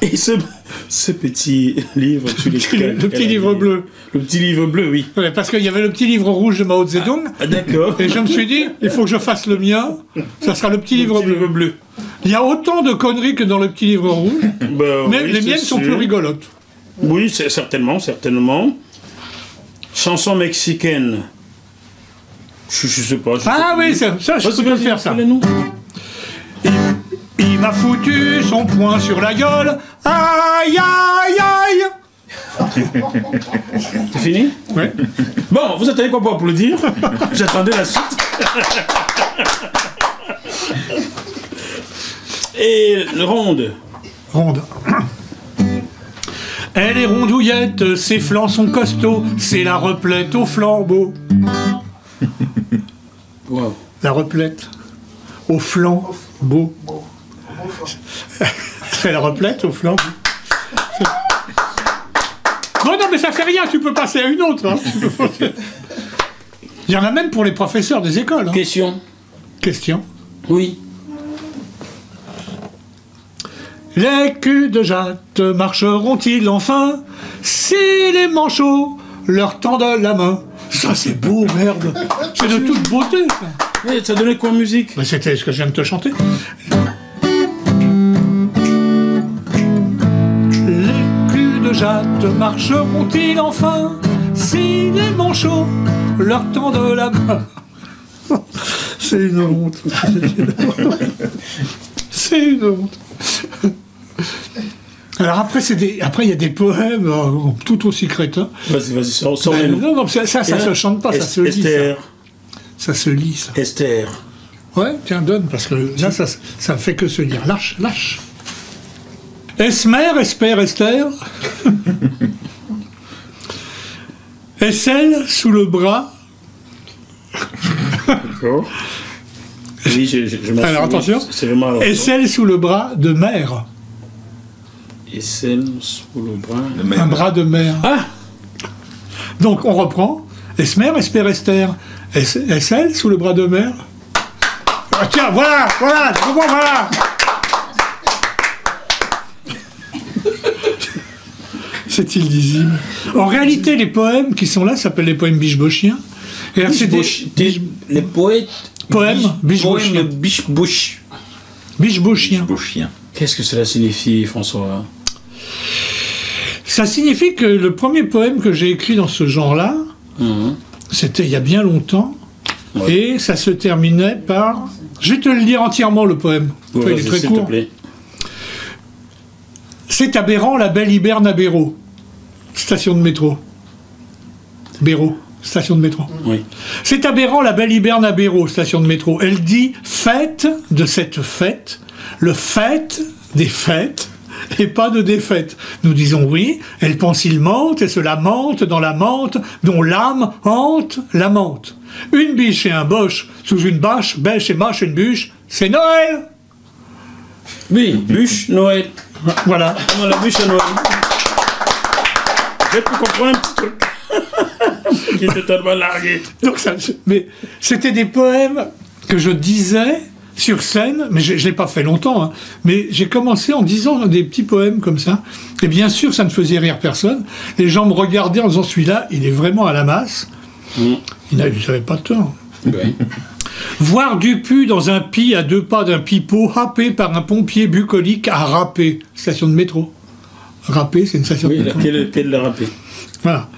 Et ce petit livre, tu l'écris. Le petit livre bleu. Le petit livre bleu, oui. Ouais, parce qu'il y avait le petit livre rouge de Mao Zedong. Ah, d'accord. Et je me suis dit, il faut que je fasse le mien. Ça sera le petit livre Le petit bleu. livre bleu. Il y a autant de conneries que dans le petit livre rouge, Ben, mais oui, les c'est miennes sont sûr. plus rigolotes. Oui, c'est certainement. Chanson mexicaine. Je sais pas. Ah oui, ça je peux te le faire, ça. Fais-le-nous. Il m'a foutu son poing sur la gueule. Aïe, aïe, aïe. C'est fini? Ouais. Bon, vous attendez quoi pour applaudir? J'attendais la suite. Et le ronde. Ronde. Elle est rondouillette, ses flancs sont costauds, c'est la replète au flambeau. Wow. La replète au flambeau. C'est la replète au flambeau. Non, mais ça fait rien, tu peux passer à une autre. Hein. Il y en a même pour les professeurs des écoles. Hein. Question. Question. Oui. Les culs de jatte marcheront-ils enfin si les manchots leur tendent la main? Ça c'est beau, merde. C'est de toute beauté. Ça. Et ça donnait quoi en musique? Mais c'était ce que je viens de te chanter. Les culs de jatte marcheront-ils enfin si les manchots leur tendent la main? C'est une honte. C'est une honte. Alors après, il y a des poèmes tout aussi crétins. Vas-y, sors Ben, les non, ça se chante pas, ça se lit. Esther. Ça se lit, ça. Esther. Ouais, tiens, donne, parce que là, ça fait que se lire. Lâche. Esmer, espère, Esther. Aisselle sous le bras. D'accord. Oui, je m'en Alors souviens. attention. C'est vraiment alors. Aisselle sous le bras de mer. Et celle sous le bras. Le même. Un bras de mer. Ah! Donc on reprend. Esmer, Esper, Esther. SL sous le bras de mer. Ah, tiens, voilà, c'est bon, voilà. C'est-il lisible? En réalité, les poèmes qui sont là s'appellent les poèmes biche-bochiens. Les poètes. Poèmes biche-bochiens. Biche-bochiens. Qu'est-ce que cela signifie, François? Ça signifie que le premier poème que j'ai écrit dans ce genre-là, c'était il y a bien longtemps, et ça se terminait par... Je vais te le lire entièrement, le poème. Ouais, il est très court. C'est aberrant, la belle hiberne à Béraud. Station de métro. Béraud, station de métro. Oui. C'est aberrant, la belle hiberne à Béraud, station de métro. Elle dit « fête de cette fête, le fait des fêtes, et pas de défaite. » Nous disons oui, elle pense il mente et se lamente dans la menthe dont l'âme hante la menthe. Une biche et un boche sous une bâche, bêche et mâche une bûche, c'est Noël. Oui, bûche, Noël. Voilà. Comment la bûche à Noël? J'ai pu comprendre un petit truc qui était totalement largué. Donc mais c'était des poèmes que je disais sur scène, mais je ne l'ai pas fait longtemps, hein, mais j'ai commencé en disant des petits poèmes comme ça, et bien sûr ça ne faisait rire personne, les gens me regardaient en disant celui-là, il est vraiment à la masse, il n'avait pas tort. Ouais. Voir Dupu dans un pis à 2 pas d'un pipeau, happé par un pompier bucolique à Râpé, station de métro. Râpé, c'est une station de métro. Quel l'a râpé? Voilà.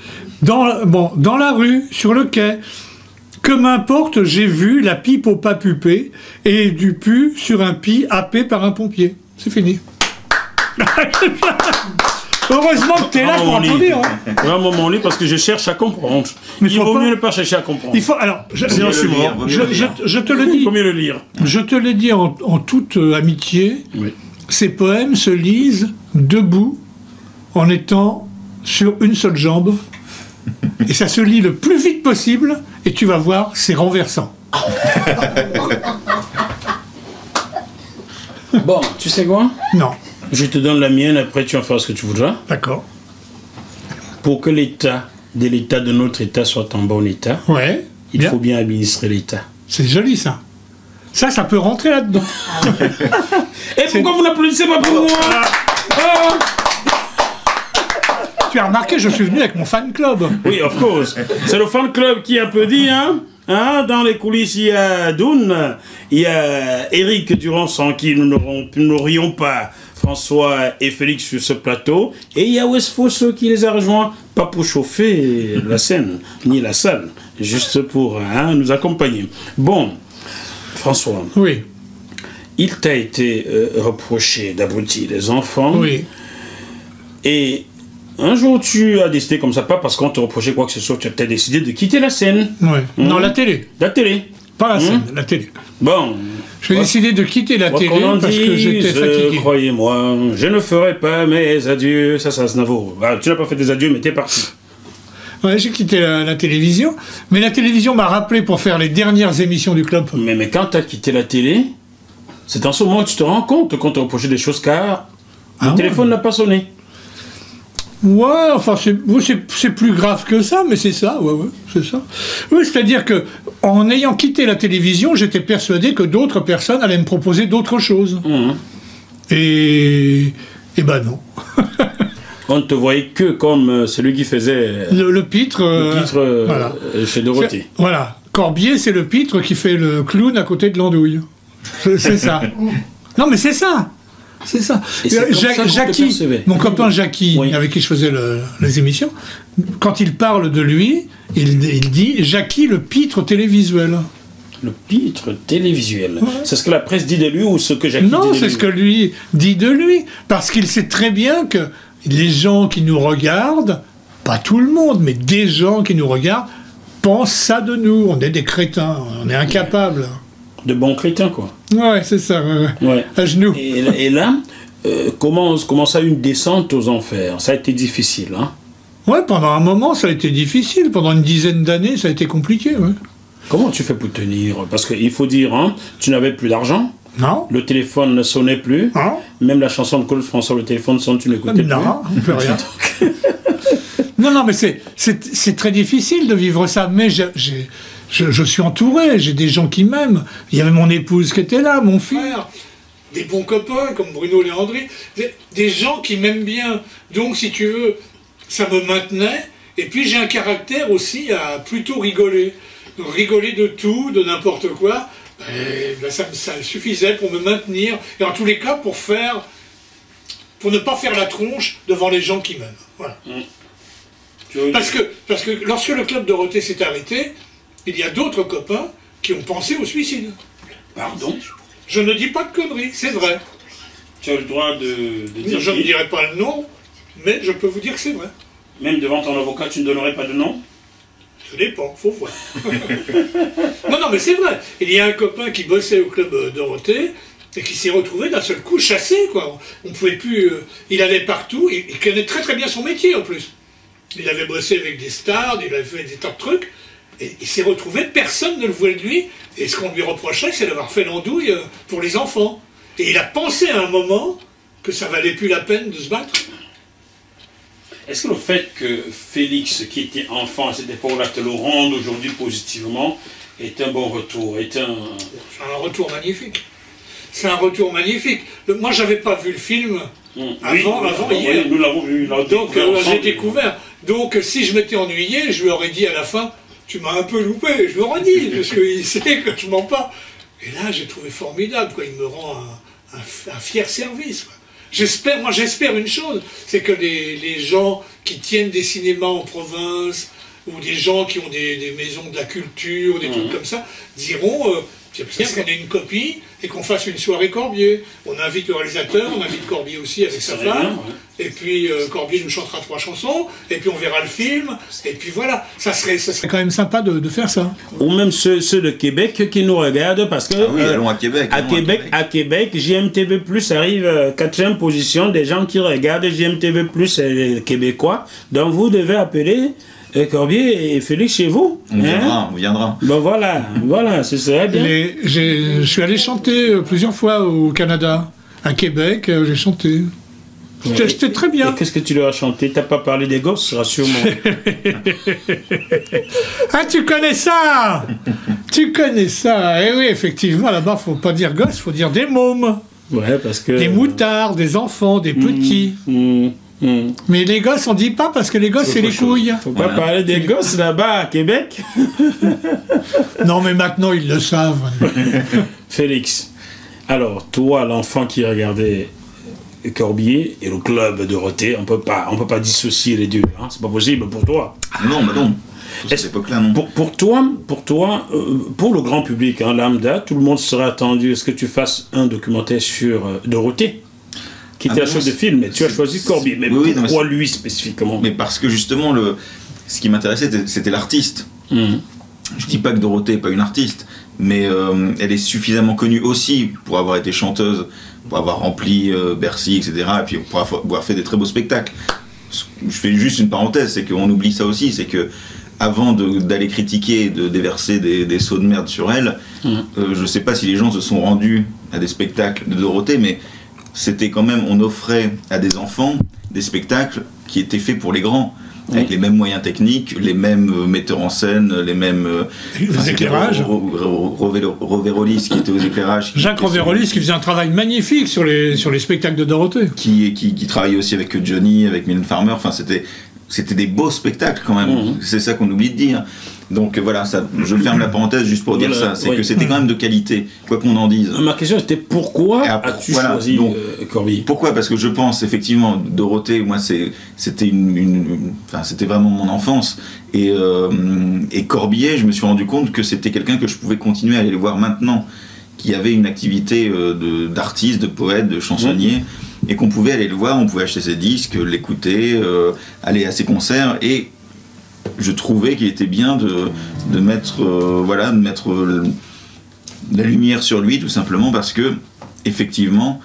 Dans la rue, sur le quai, que m'importe, j'ai vu la pipe au pas pupé et Dupu sur un pis happé par un pompier. C'est fini. Heureusement que t'es là pour applaudir. Vraiment mon lit parce que je cherche à comprendre. Mais il vaut mieux ne pas chercher à comprendre. Il faut, alors, je te le dis. Il faut mieux le lire. Je te le dis en toute amitié. Oui. Ces poèmes se lisent debout en étant sur une seule jambe. Et ça se lit le plus vite possible. Et tu vas voir, c'est renversant. Bon, tu sais quoi? Non. Je te donne la mienne, après tu en feras ce que tu voudras. D'accord. Pour que l'État de notre État soit en bon état, il faut bien administrer l'État. C'est joli ça. Ça peut rentrer là-dedans. Et pourquoi vous n'applaudissez pas pour moi? Tu as remarqué, je suis venu avec mon fan club. Oui, of course. C'est le fan club qui applaudit, hein? Dans les coulisses, il y a Doun, il y a Eric Durand, sans qui nous n'aurions pas François et Félix sur ce plateau, et il y a West Fosso qui les a rejoints, pas pour chauffer la scène, ni la salle, juste pour nous accompagner. Bon, François. Oui. Il t'a été reproché d'abrutir les enfants. Oui. Et un jour, tu as décidé comme ça, pas parce qu'on te reprochait quoi que ce soit, tu as décidé de quitter la scène. Oui. Non, la télé. La télé. Pas la scène, la télé. Bon. J'ai décidé de quitter la télé parce que j'étais fatigué. Croyez-moi, je ne ferai pas mes adieux. Ça, c'est Aznavour. Tu n'as pas fait des adieux, mais t'es parti. Ouais, j'ai quitté la télévision. Mais la télévision m'a rappelé pour faire les dernières émissions du club. Mais quand tu as quitté la télé, c'est en ce moment que tu te rends compte qu'on te reprochait des choses car le téléphone n'a pas sonné. Ouais, enfin, c'est plus grave que ça, mais c'est ça, c'est ça. Oui, c'est-à-dire que, en ayant quitté la télévision, j'étais persuadé que d'autres personnes allaient me proposer d'autres choses. Et ben non. On ne te voyait que comme celui qui faisait... Le pitre... voilà. Chez Dorothée. Voilà. Corbier, c'est le pitre qui fait le clown à côté de l'andouille. C'est ça. Non, mais c'est ça. C'est ça. Jackie, mon copain Jackie, avec qui je faisais les émissions, quand il parle de lui, il dit Jackie le pitre télévisuel. Le pitre télévisuel. C'est ce que la presse dit de lui ou ce que Jackie dit de lui? Non, c'est ce que lui dit de lui. Parce qu'il sait très bien que les gens qui nous regardent, pas tout le monde, mais des gens qui nous regardent, pensent ça de nous. On est des crétins, on est incapables. De bons crétins, quoi. Ouais, c'est ça, ouais. À genoux. Et là, comment ça une descente aux enfers? Ça a été difficile, hein? Ouais, pendant un moment, ça a été difficile. Pendant une dizaine d'années, ça a été compliqué, ouais. Comment tu fais pour tenir? Parce qu'il faut dire, hein, tu n'avais plus d'argent. Non. Le téléphone ne sonnait plus. Non. Même la chanson de Claude François, le téléphone sonne, tu n'écoutais plus. Non, plus rien. Non, Non, mais c'est très difficile de vivre ça, mais je suis entouré, j'ai des gens qui m'aiment. Il y avait mon épouse qui était là, mon frère, des bons copains comme Bruno Léandri, des gens qui m'aiment bien. Donc, si tu veux, ça me maintenait. Et puis, j'ai un caractère aussi à plutôt rigoler. Donc, rigoler de tout, de n'importe quoi. Ça suffisait pour me maintenir. Et en tous les cas, pour ne pas faire la tronche devant les gens qui m'aiment. Voilà. Parce que lorsque le club Dorothée s'est arrêté, il y a d'autres copains qui ont pensé au suicide. Pardon? Je ne dis pas de conneries, c'est vrai. Tu as le droit de dire... Je ne dirai pas le nom, mais je peux vous dire que c'est vrai. Même devant ton avocat, tu ne donnerais pas de nom? Ça dépend, faut voir. Non, mais c'est vrai. Il y a un copain qui bossait au club Dorothée et qui s'est retrouvé d'un seul coup chassé, quoi. On pouvait plus... il allait partout, il connaît très très bien son métier en plus. Il avait bossé avec des stars, il avait fait des tas de trucs, et il s'est retrouvé, personne ne le voulait de lui, et ce qu'on lui reprochait, c'est d'avoir fait l'andouille pour les enfants. Et il a pensé à un moment que ça valait plus la peine de se battre. Est-ce que le fait que Félix, qui était enfant à cette époque-là, te le rende aujourd'hui positivement, est un bon retour, C'est un retour magnifique. C'est un retour magnifique. Moi, j'avais pas vu le film avant hier. Oui, nous l'avons vu. Donc, j'ai découvert. Donc, si je m'étais ennuyé, je lui aurais dit à la fin, tu m'as un peu loupé. Je lui aurais dit, parce qu'il sait que je mens pas. Et là, j'ai trouvé formidable, quoi. Il me rend un fier service, quoi. J'espère une chose, c'est que les gens qui tiennent des cinémas en province, ou des gens qui ont des maisons de la culture, des trucs comme ça, diront, c'est bien qu'on ait une copie et qu'on fasse une soirée Corbier. On invite le réalisateur, on invite Corbier aussi avec sa femme, et puis Corbier nous chantera 3 chansons, et puis on verra le film, et puis voilà. Ça serait quand même sympa de faire ça. Ou même ceux de Québec qui nous regardent, parce que allons à Québec. À Québec, JMTV+, arrive 4e position des gens qui regardent JMTV+, québécois. Donc vous devez appeler Corbier et Félix chez vous. On viendra. Bon voilà, ce serait bien. Je suis allé chanter plusieurs fois au Canada. À Québec, j'ai chanté. C'était très bien. Qu'est-ce que tu leur as chanté? T'as pas parlé des gosses, rassure-moi. Ah, tu connais ça? Tu connais ça? Eh oui, effectivement, là-bas, faut pas dire gosses, faut dire des mômes. Ouais, parce que... Des moutards, des enfants, des petits. Mais les gosses, on dit pas parce que les gosses, c'est les couilles. Faut pas parler des gosses là-bas à Québec. Non, mais maintenant, ils le savent. Félix, alors, toi, l'enfant qui regardait Corbier et le club Dorothée, on peut pas dissocier les deux. Hein, c'est pas possible pour toi. Non, mais non. À cette époque-là, non. Pour toi, pour le grand public, hein, lambda, tout le monde serait attendu à ce que tu fasses un documentaire sur Dorothée, qui était un chef de film, mais tu as choisi Corbier. Mais pourquoi lui spécifiquement? Mais parce que justement, ce qui m'intéressait, c'était l'artiste. Je dis pas que Dorothée n'est pas une artiste, mais elle est suffisamment connue aussi pour avoir été chanteuse, pour avoir rempli Bercy, etc., et puis pour avoir fait des très beaux spectacles. Je fais juste une parenthèse, c'est qu'on oublie ça aussi, c'est que avant d'aller critiquer, de déverser des seaux de merde sur elle, je sais pas si les gens se sont rendus à des spectacles de Dorothée, mais c'était quand même, on offrait à des enfants des spectacles qui étaient faits pour les grands, avec les mêmes moyens techniques, les mêmes metteurs en scène, les mêmes... les éclairages. Roverolis qui était aux éclairages. Jacques Roverolis qui faisait un travail magnifique sur les spectacles de Dorothée. Qui travaillait aussi avec Johnny, avec Mylène Farmer, enfin c'était des beaux spectacles quand même, c'est ça qu'on oublie de dire. Donc voilà, je ferme la parenthèse juste pour dire ça, c'est que c'était quand même de qualité, quoi qu'on en dise. Ma question c'était pourquoi as-tu choisi Corbier? Pourquoi? Parce que je pense effectivement, Dorothée, moi c'était c'était vraiment mon enfance, et Corbier, je me suis rendu compte que c'était quelqu'un que je pouvais continuer à aller le voir maintenant, qui avait une activité d'artiste, de poète, de chansonnier, et qu'on pouvait aller le voir, on pouvait acheter ses disques, l'écouter, aller à ses concerts, et je trouvais qu'il était bien de mettre la lumière sur lui, tout simplement parce que, effectivement,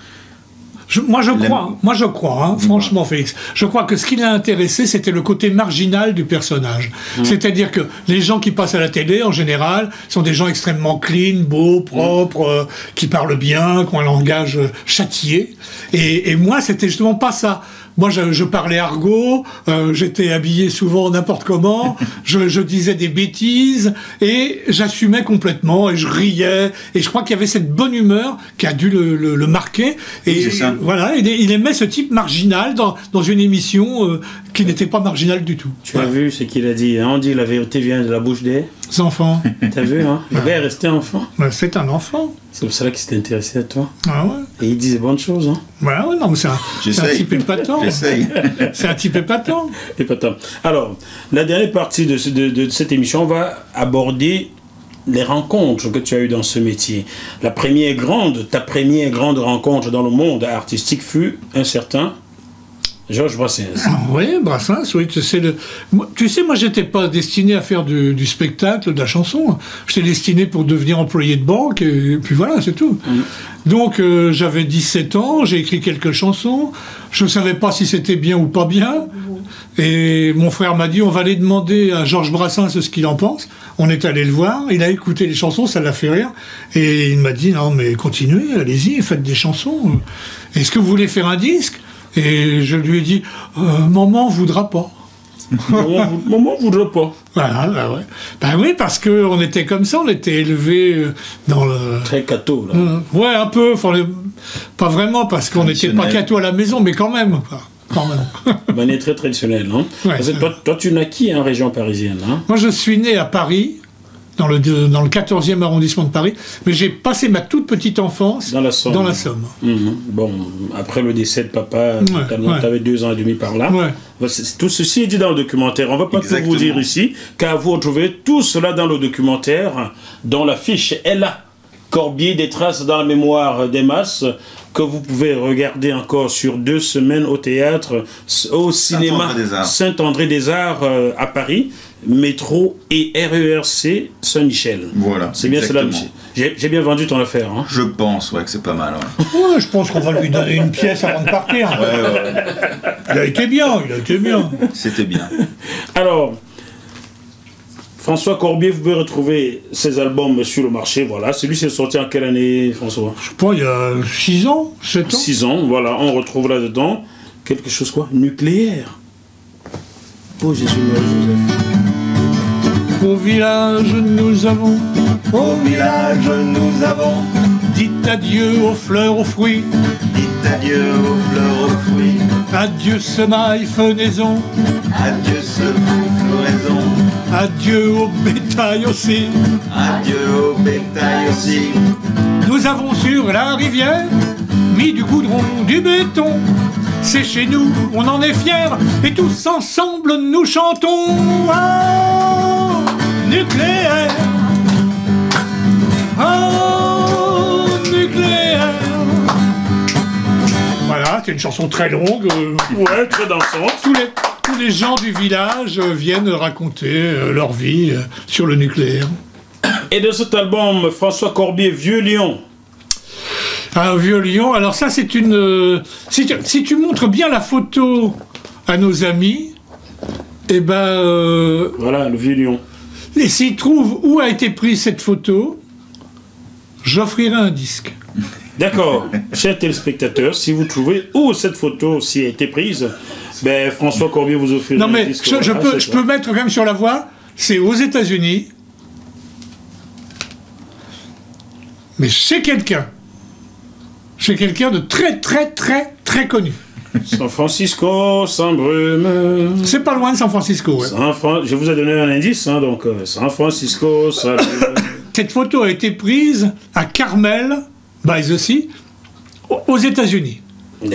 Moi je crois, hein, franchement Félix, je crois que ce qui l'a intéressé, c'était le côté marginal du personnage. C'est-à-dire que les gens qui passent à la télé, en général, sont des gens extrêmement clean, beaux, propres, qui parlent bien, qui ont un langage châtié. Et moi, c'était justement pas ça. Moi, je parlais argot, j'étais habillé souvent n'importe comment, je disais des bêtises, et j'assumais complètement, et je riais, et je crois qu'il y avait cette bonne humeur qui a dû le marquer. Et c'est ça. Voilà, il aimait ce type marginal dans une émission qui n'était pas marginale du tout. Tu as vu ce qu'il a dit, hein? On dit la vérité vient de la bouche des enfants. T'as vu, hein? Il va rester enfant. C'est un enfant. C'est pour cela qu'il s'est intéressé à toi. Ah ouais. Et il disait bonnes choses, hein? Ouais, non, mais c'est un type épatant. J'essaye. C'est un type épatant. Épatant. Alors, la dernière partie de cette émission, on va aborder les rencontres que tu as eues dans ce métier. Ta première grande rencontre dans le monde artistique fut un certain Georges Brassens. Oui, Brassens, oui. Tu sais, moi, j'étais pas destiné à faire du spectacle, de la chanson. J'étais destiné pour devenir employé de banque, et puis voilà, c'est tout. Donc, j'avais 17 ans, j'ai écrit quelques chansons. Je ne savais pas si c'était bien ou pas bien. Et mon frère m'a dit, on va aller demander à Georges Brassens ce qu'il en pense. On est allé le voir, il a écouté les chansons, ça l'a fait rire. Et il m'a dit, non, mais continuez, allez-y, faites des chansons. Est-ce que vous voulez faire un disque ? Et je lui ai dit, maman voudra pas. Maman voudra pas. Voilà, bah ouais. Ben oui, parce qu'on était comme ça, on était élevés dans le... Très catho, là. Ouais, un peu, pas vraiment, parce qu'on n'était pas catho à la maison, mais quand même, quoi. Quand même. On est très traditionnel, hein. Ouais, parce que toi, tu naquis en région parisienne, hein. Moi, je suis né à Paris, dans le 14e arrondissement de Paris, mais j'ai passé ma toute petite enfance dans la Somme. Bon, après le décès de papa, tu avais 2 ans et demi par là. Ouais. Tout ceci est dit dans le documentaire. On ne va pas tout vous dire ici, car vous retrouvez tout cela dans le documentaire, dont l'affiche est là. Corbier, des traces dans la mémoire des masses, que vous pouvez regarder encore sur 2 semaines au théâtre, au cinéma Saint-André-des-Arts à Paris, métro et RERC Saint-Michel. Voilà. C'est bien cela, monsieur. J'ai bien vendu ton affaire, hein? Je pense, ouais, que c'est pas mal. Ouais, je pense qu'on va lui donner une pièce avant de partir. Ouais. Il a été bien. C'était bien. Alors, François Corbier, vous pouvez retrouver ses albums sur le marché, voilà. Celui-ci est sorti en quelle année, François? Je sais pas, il y a 6 ans, 7 ans. 6 ans, voilà, on retrouve là-dedans quelque chose, quoi? Nucléaire. Oh, Jésus, Joseph. Au village, nous avons dit adieu aux fleurs, aux fruits. Adieu semailles, fenaison. Adieu au bétail aussi. Nous avons sur la rivière mis du goudron, du béton. C'est chez nous, on en est fiers, et tous ensemble nous chantons. Oh, nucléaire. Oh, nucléaire. Voilà, c'est une chanson très longue. Ouais, très dansante. Tous les gens du village viennent raconter leur vie sur le nucléaire. Et de cet album, François Corbier, Vieux Lion. Un Vieux Lion, alors ça c'est une... si tu montres bien la photo à nos amis, eh ben... Voilà, le Vieux Lion. Et s'ils trouvent où a été prise cette photo, j'offrirai un disque. D'accord. Chers téléspectateurs, si vous trouvez où cette photo a été prise, ben François Corbier vous offrira un disque. Non mais je peux mettre quand même sur la voie, c'est aux États-Unis, mais chez quelqu'un de très très très très connu. San Francisco, sans brume. C'est pas loin de San Francisco, ouais. Je vous ai donné un indice, hein, donc San Francisco, ça. Cette photo a été prise à Carmel, by the Sea, aux États-Unis.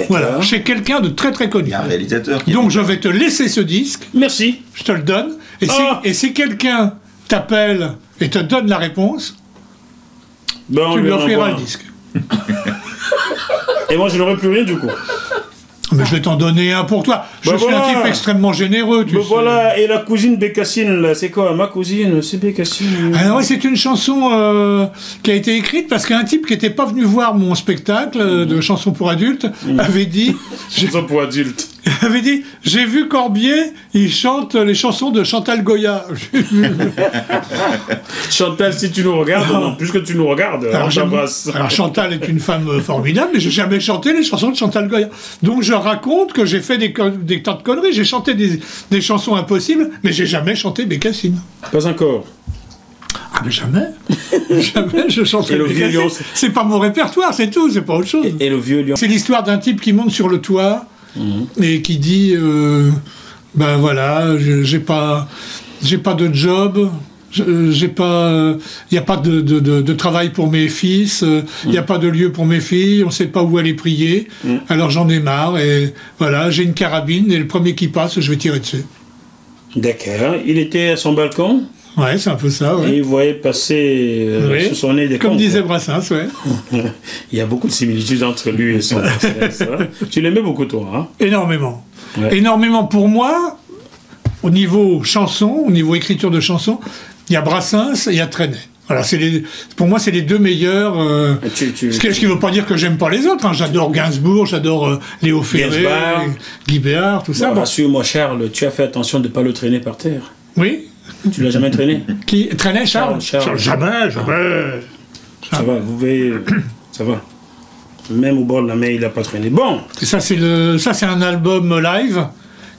Voilà, chez quelqu'un de très très connu. Il y a un réalisateur. Donc je vais te laisser ce disque. Merci. Je te le donne. Et si quelqu'un t'appelle et te donne la réponse, tu lui offriras le disque. Et moi je n'aurai plus rien du coup. Mais je vais t'en donner un pour toi. Je suis un type extrêmement généreux, tu sais. Voilà, et la cousine Bécassine, là, c'est quoi? Ma cousine, c'est Bécassine. Alors, c'est une chanson qui a été écrite parce qu'un type qui n'était pas venu voir mon spectacle de chansons pour adultes avait dit... Chansons pour adultes. avait dit, j'ai vu Corbier, il chante les chansons de Chantal Goya. Chantal, si tu nous regardes, non, puisque tu nous regardes, on t'embrasse. Alors Chantal est une femme formidable, mais j'ai jamais chanté les chansons de Chantal Goya. Donc je raconte que j'ai fait des tas de conneries, j'ai chanté des chansons impossibles, mais j'ai jamais chanté Bécassine. Pas encore. Ah mais jamais. Jamais je chanterai Bécassine. C'est pas mon répertoire, c'est tout, c'est pas autre chose. Et le vieux lion. C'est l'histoire d'un type qui monte sur le toit et qui dit ben voilà, j'ai pas de job, j'ai pas, il n'y a pas de travail pour mes fils, il n'y a pas de lieu pour mes filles, on sait pas où aller prier, alors j'en ai marre et voilà, j'ai une carabine et le premier qui passe, je vais tirer dessus. D'accord. Il était à son balcon. Ouais, c'est un peu ça, ouais. Et il voyait passer sous son nez des comme cons, disait quoi. Brassens, ouais. Il y a beaucoup de similitudes entre lui et son Brassens. Tu l'aimais beaucoup, toi, hein? Énormément. Ouais. Énormément pour moi, au niveau chanson, au niveau écriture de chansons, il y a Brassens et il y a Trenet. Voilà, pour moi, c'est les deux meilleurs. Ce qui ne veut pas dire que j'aime pas les autres. Hein. J'adore Gainsbourg, j'adore Léo Ferré, Guy Béard, tout ça. Bon, rassure-moi, Charles, tu as fait attention de ne pas le traîner par terre. Oui. Tu l'as jamais traîné? Qui traînait, Charles? Jamais. Ça va, vous voyez, ça va. Même au bord de la mer, il n'a pas traîné. Bon. Ça, c'est un album live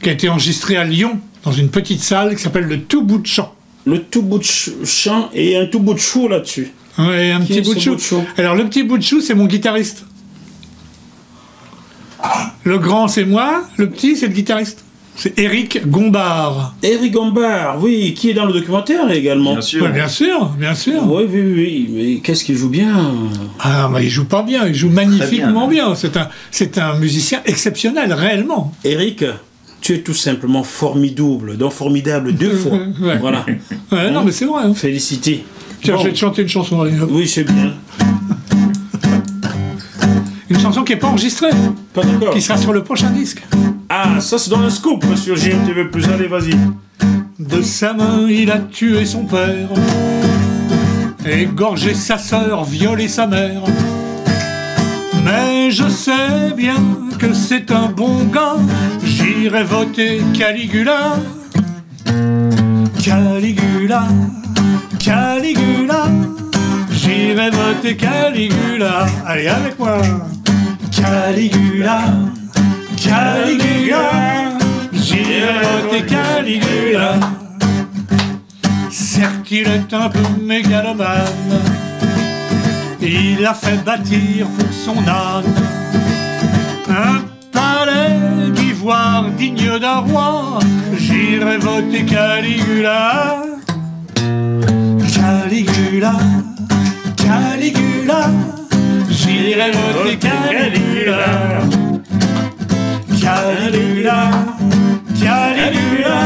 qui a été enregistré à Lyon, dans une petite salle qui s'appelle Le Tout Bout de Champ. Le Tout Bout de Champ et un tout bout de chou là-dessus. Oui, un petit bout de chou. Alors, le petit bout de chou, c'est mon guitariste. Le grand, c'est moi. Le petit, c'est le guitariste. C'est Éric Gombard. Éric Gombard, oui, qui est dans le documentaire également. Bien sûr. Ouais, bien sûr. Oui, mais qu'est-ce qu'il joue bien? Ah, mais il joue pas bien, il joue magnifiquement bien. C'est un musicien exceptionnel, réellement. Éric, tu es tout simplement formidable, donc formidable 2 fois. Ouais. Voilà. Ouais, non, mais c'est vrai. Hein. Félicité. Tiens, je vais te chanter une chanson. Oui, c'est bien. Une chanson qui n'est pas enregistrée. Pas d'accord. Qui sera sur le prochain disque. Ah, ça c'est dans le scoop sur GMTV+. Allez, vas-y. De sa main, il a tué son père, égorgé sa sœur, violé sa mère. Mais je sais bien que c'est un bon gars, j'irai voter Caligula. Caligula, Caligula, j'irai voter Caligula. Allez, avec moi. Caligula, Caligula, j'irai voter Caligula. Certes, il est un peu mégalomane, il a fait bâtir pour son âne un palais d'ivoire digne d'un roi. J'irai voter Caligula. Caligula, Caligula, j'irai voter Caligula. Caligula, Caligula,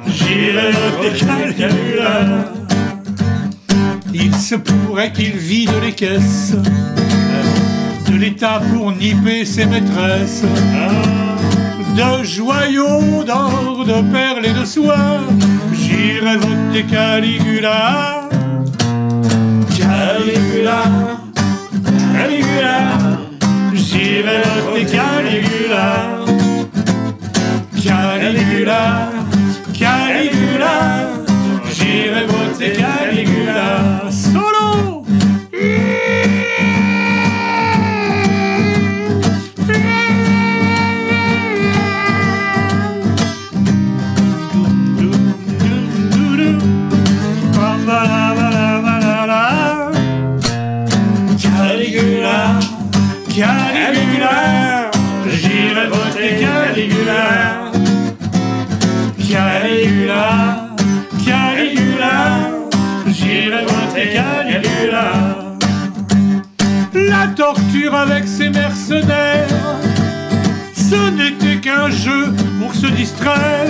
j'irai voter Caligula. Il se pourrait qu'il vide les caisses de l'État pour nipper ses maîtresses de joyaux d'or, de perles et de soie. J'irai voter Caligula. Caligula, Caligula, j'irai voter Caligula. Caligula, Caligula, j'irai voter Caligula. Solo! Caligula, Caligula, j'irai voter Caligula. Caligula, Caligula, j'irai voter Caligula. La torture avec ses mercenaires, ce n'était qu'un jeu pour se distraire.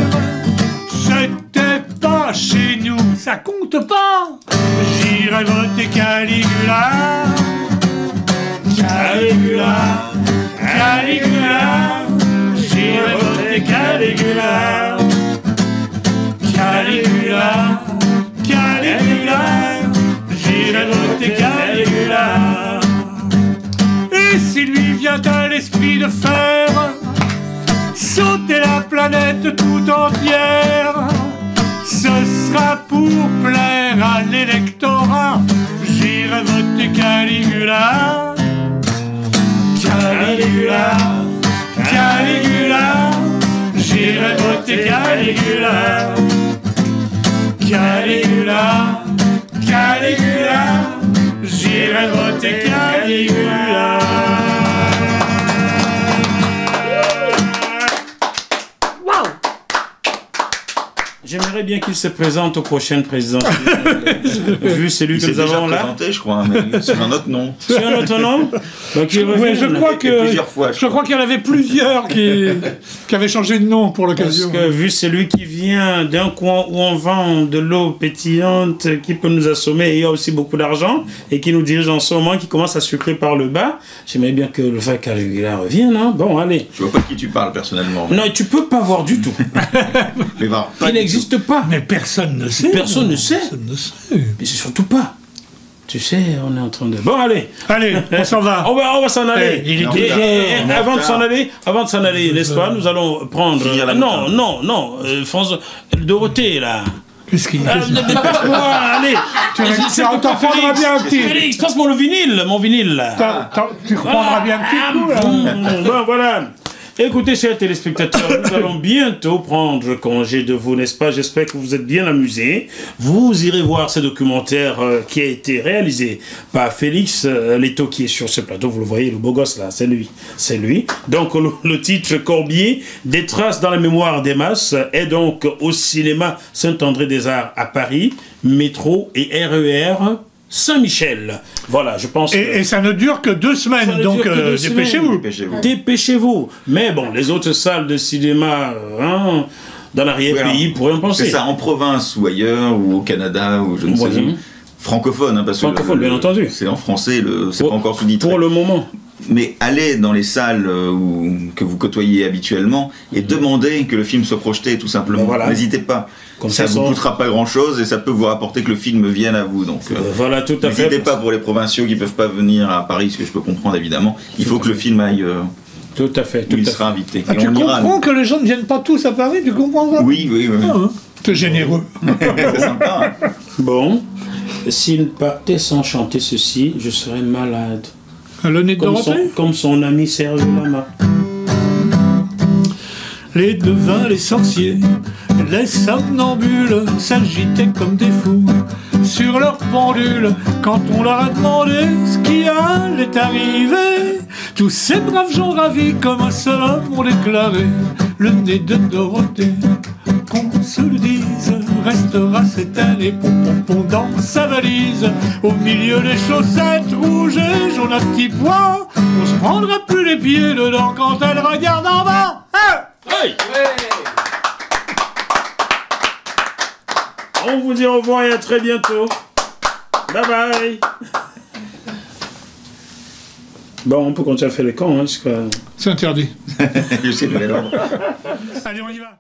C'était pas chez nous, ça compte pas. J'irai voter Caligula. Caligula, Caligula, Caligula, Caligula, Caligula, j'irai voter Caligula. Et s'il lui vient à l'esprit de faire sauter la planète tout entière, ce sera pour plaire à l'électorat. J'irai voter Caligula, Caligula, Caligula, j'irai voter Caligula, Caligula, Caligula, j'irai voter Caligula. J'aimerais bien qu'il se présente aux prochaines présidentielles. Vu celui que nous avons là. Présenté, je crois, mais sur un autre nom. Sur un autre nom. Donc, Oui, je crois que plusieurs fois, je crois qu'il y en avait plusieurs qui avaient changé de nom pour l'occasion. Parce que vu celui qui vient d'un coin où on vend de l'eau pétillante qui peut nous assommer, et il y a aussi beaucoup d'argent, et qui nous dirige en ce moment, qui commence à sucrer par le bas, j'aimerais bien que le frère Caligula revienne. Hein. Bon, allez. Je vois pas de qui tu parles personnellement. Non, tu peux pas voir du tout. Mais va, Il n'existe pas. Mais personne ne sait. Personne ne sait. Personne ne sait. Mais c'est surtout pas. Tu sais, on est en train de... Bon, allez. Allez, on s'en va. On va s'en aller. Il est Non, déjà... Avant de s'en aller, n'est-ce pas, nous allons prendre... Finir la Non, François... Dorothée, là. Qu'est-ce qu'il y a? Passe-moi, allez. Tu t'en prendras bien un petit. Félix, passe-moi mon vinyle, là. Tu reprendras bien un petit coup, là. Bon, voilà. Écoutez, chers téléspectateurs, nous allons bientôt prendre congé de vous, n'est-ce pas? J'espère que vous êtes bien amusés. Vous irez voir ce documentaire qui a été réalisé par Félix Leto, qui est sur ce plateau. Vous le voyez, le beau gosse là, c'est lui. Donc le titre Corbier, des traces dans la mémoire des masses, est donc au cinéma Saint-André-des-Arts à Paris, métro et RER Saint-Michel. Voilà, je pense Et ça ne dure que 2 semaines, donc dépêchez-vous. Dépêchez-vous. Mais bon, les autres salles de cinéma dans l'arrière-pays pourraient en penser. C'est ça, en province ou ailleurs, ou au Canada, ou je ne sais où. Francophone, hein, parce francophone, bien entendu. C'est en français, c'est pas encore sous-titré. Pour le moment. Mais allez dans les salles que vous côtoyez habituellement et demandez que le film soit projeté, tout simplement. Voilà. N'hésitez pas. Comme ça ne vous coûtera pas grand-chose et ça peut vous rapporter que le film vienne à vous. Donc, voilà, tout à fait. N'hésitez pas pour les provinciaux qui ne peuvent pas venir à Paris, ce que je peux comprendre évidemment. Il faut que le film aille tout à fait, où il sera invité. Ah, tu comprends que les gens ne viennent pas tous à Paris, tu comprends ça? Oui. T'es généreux. C'est sympa. Hein. Bon, s'il partait sans chanter ceci, je serais malade. Le nez de Dorothée? Comme son ami Serge Lama. Les devins, les sorciers, les somnambules s'agitaient comme des fous sur leur pendule quand on leur a demandé ce qui allait arriver. Tous ces braves gens ravis comme un seul homme ont déclaré: le nez de Dorothée, qu'on se le dise, restera cette année pompon dans sa valise. Au milieu des chaussettes rouges et jaunes à petits pois, on se prendra plus les pieds dedans quand elle regarde en bas. Hein? Hey! On vous dit au revoir et à très bientôt. Bye bye. Bon, on peut continuer à faire les camps, hein, C'est interdit. Je sais pas. Allez, on y va.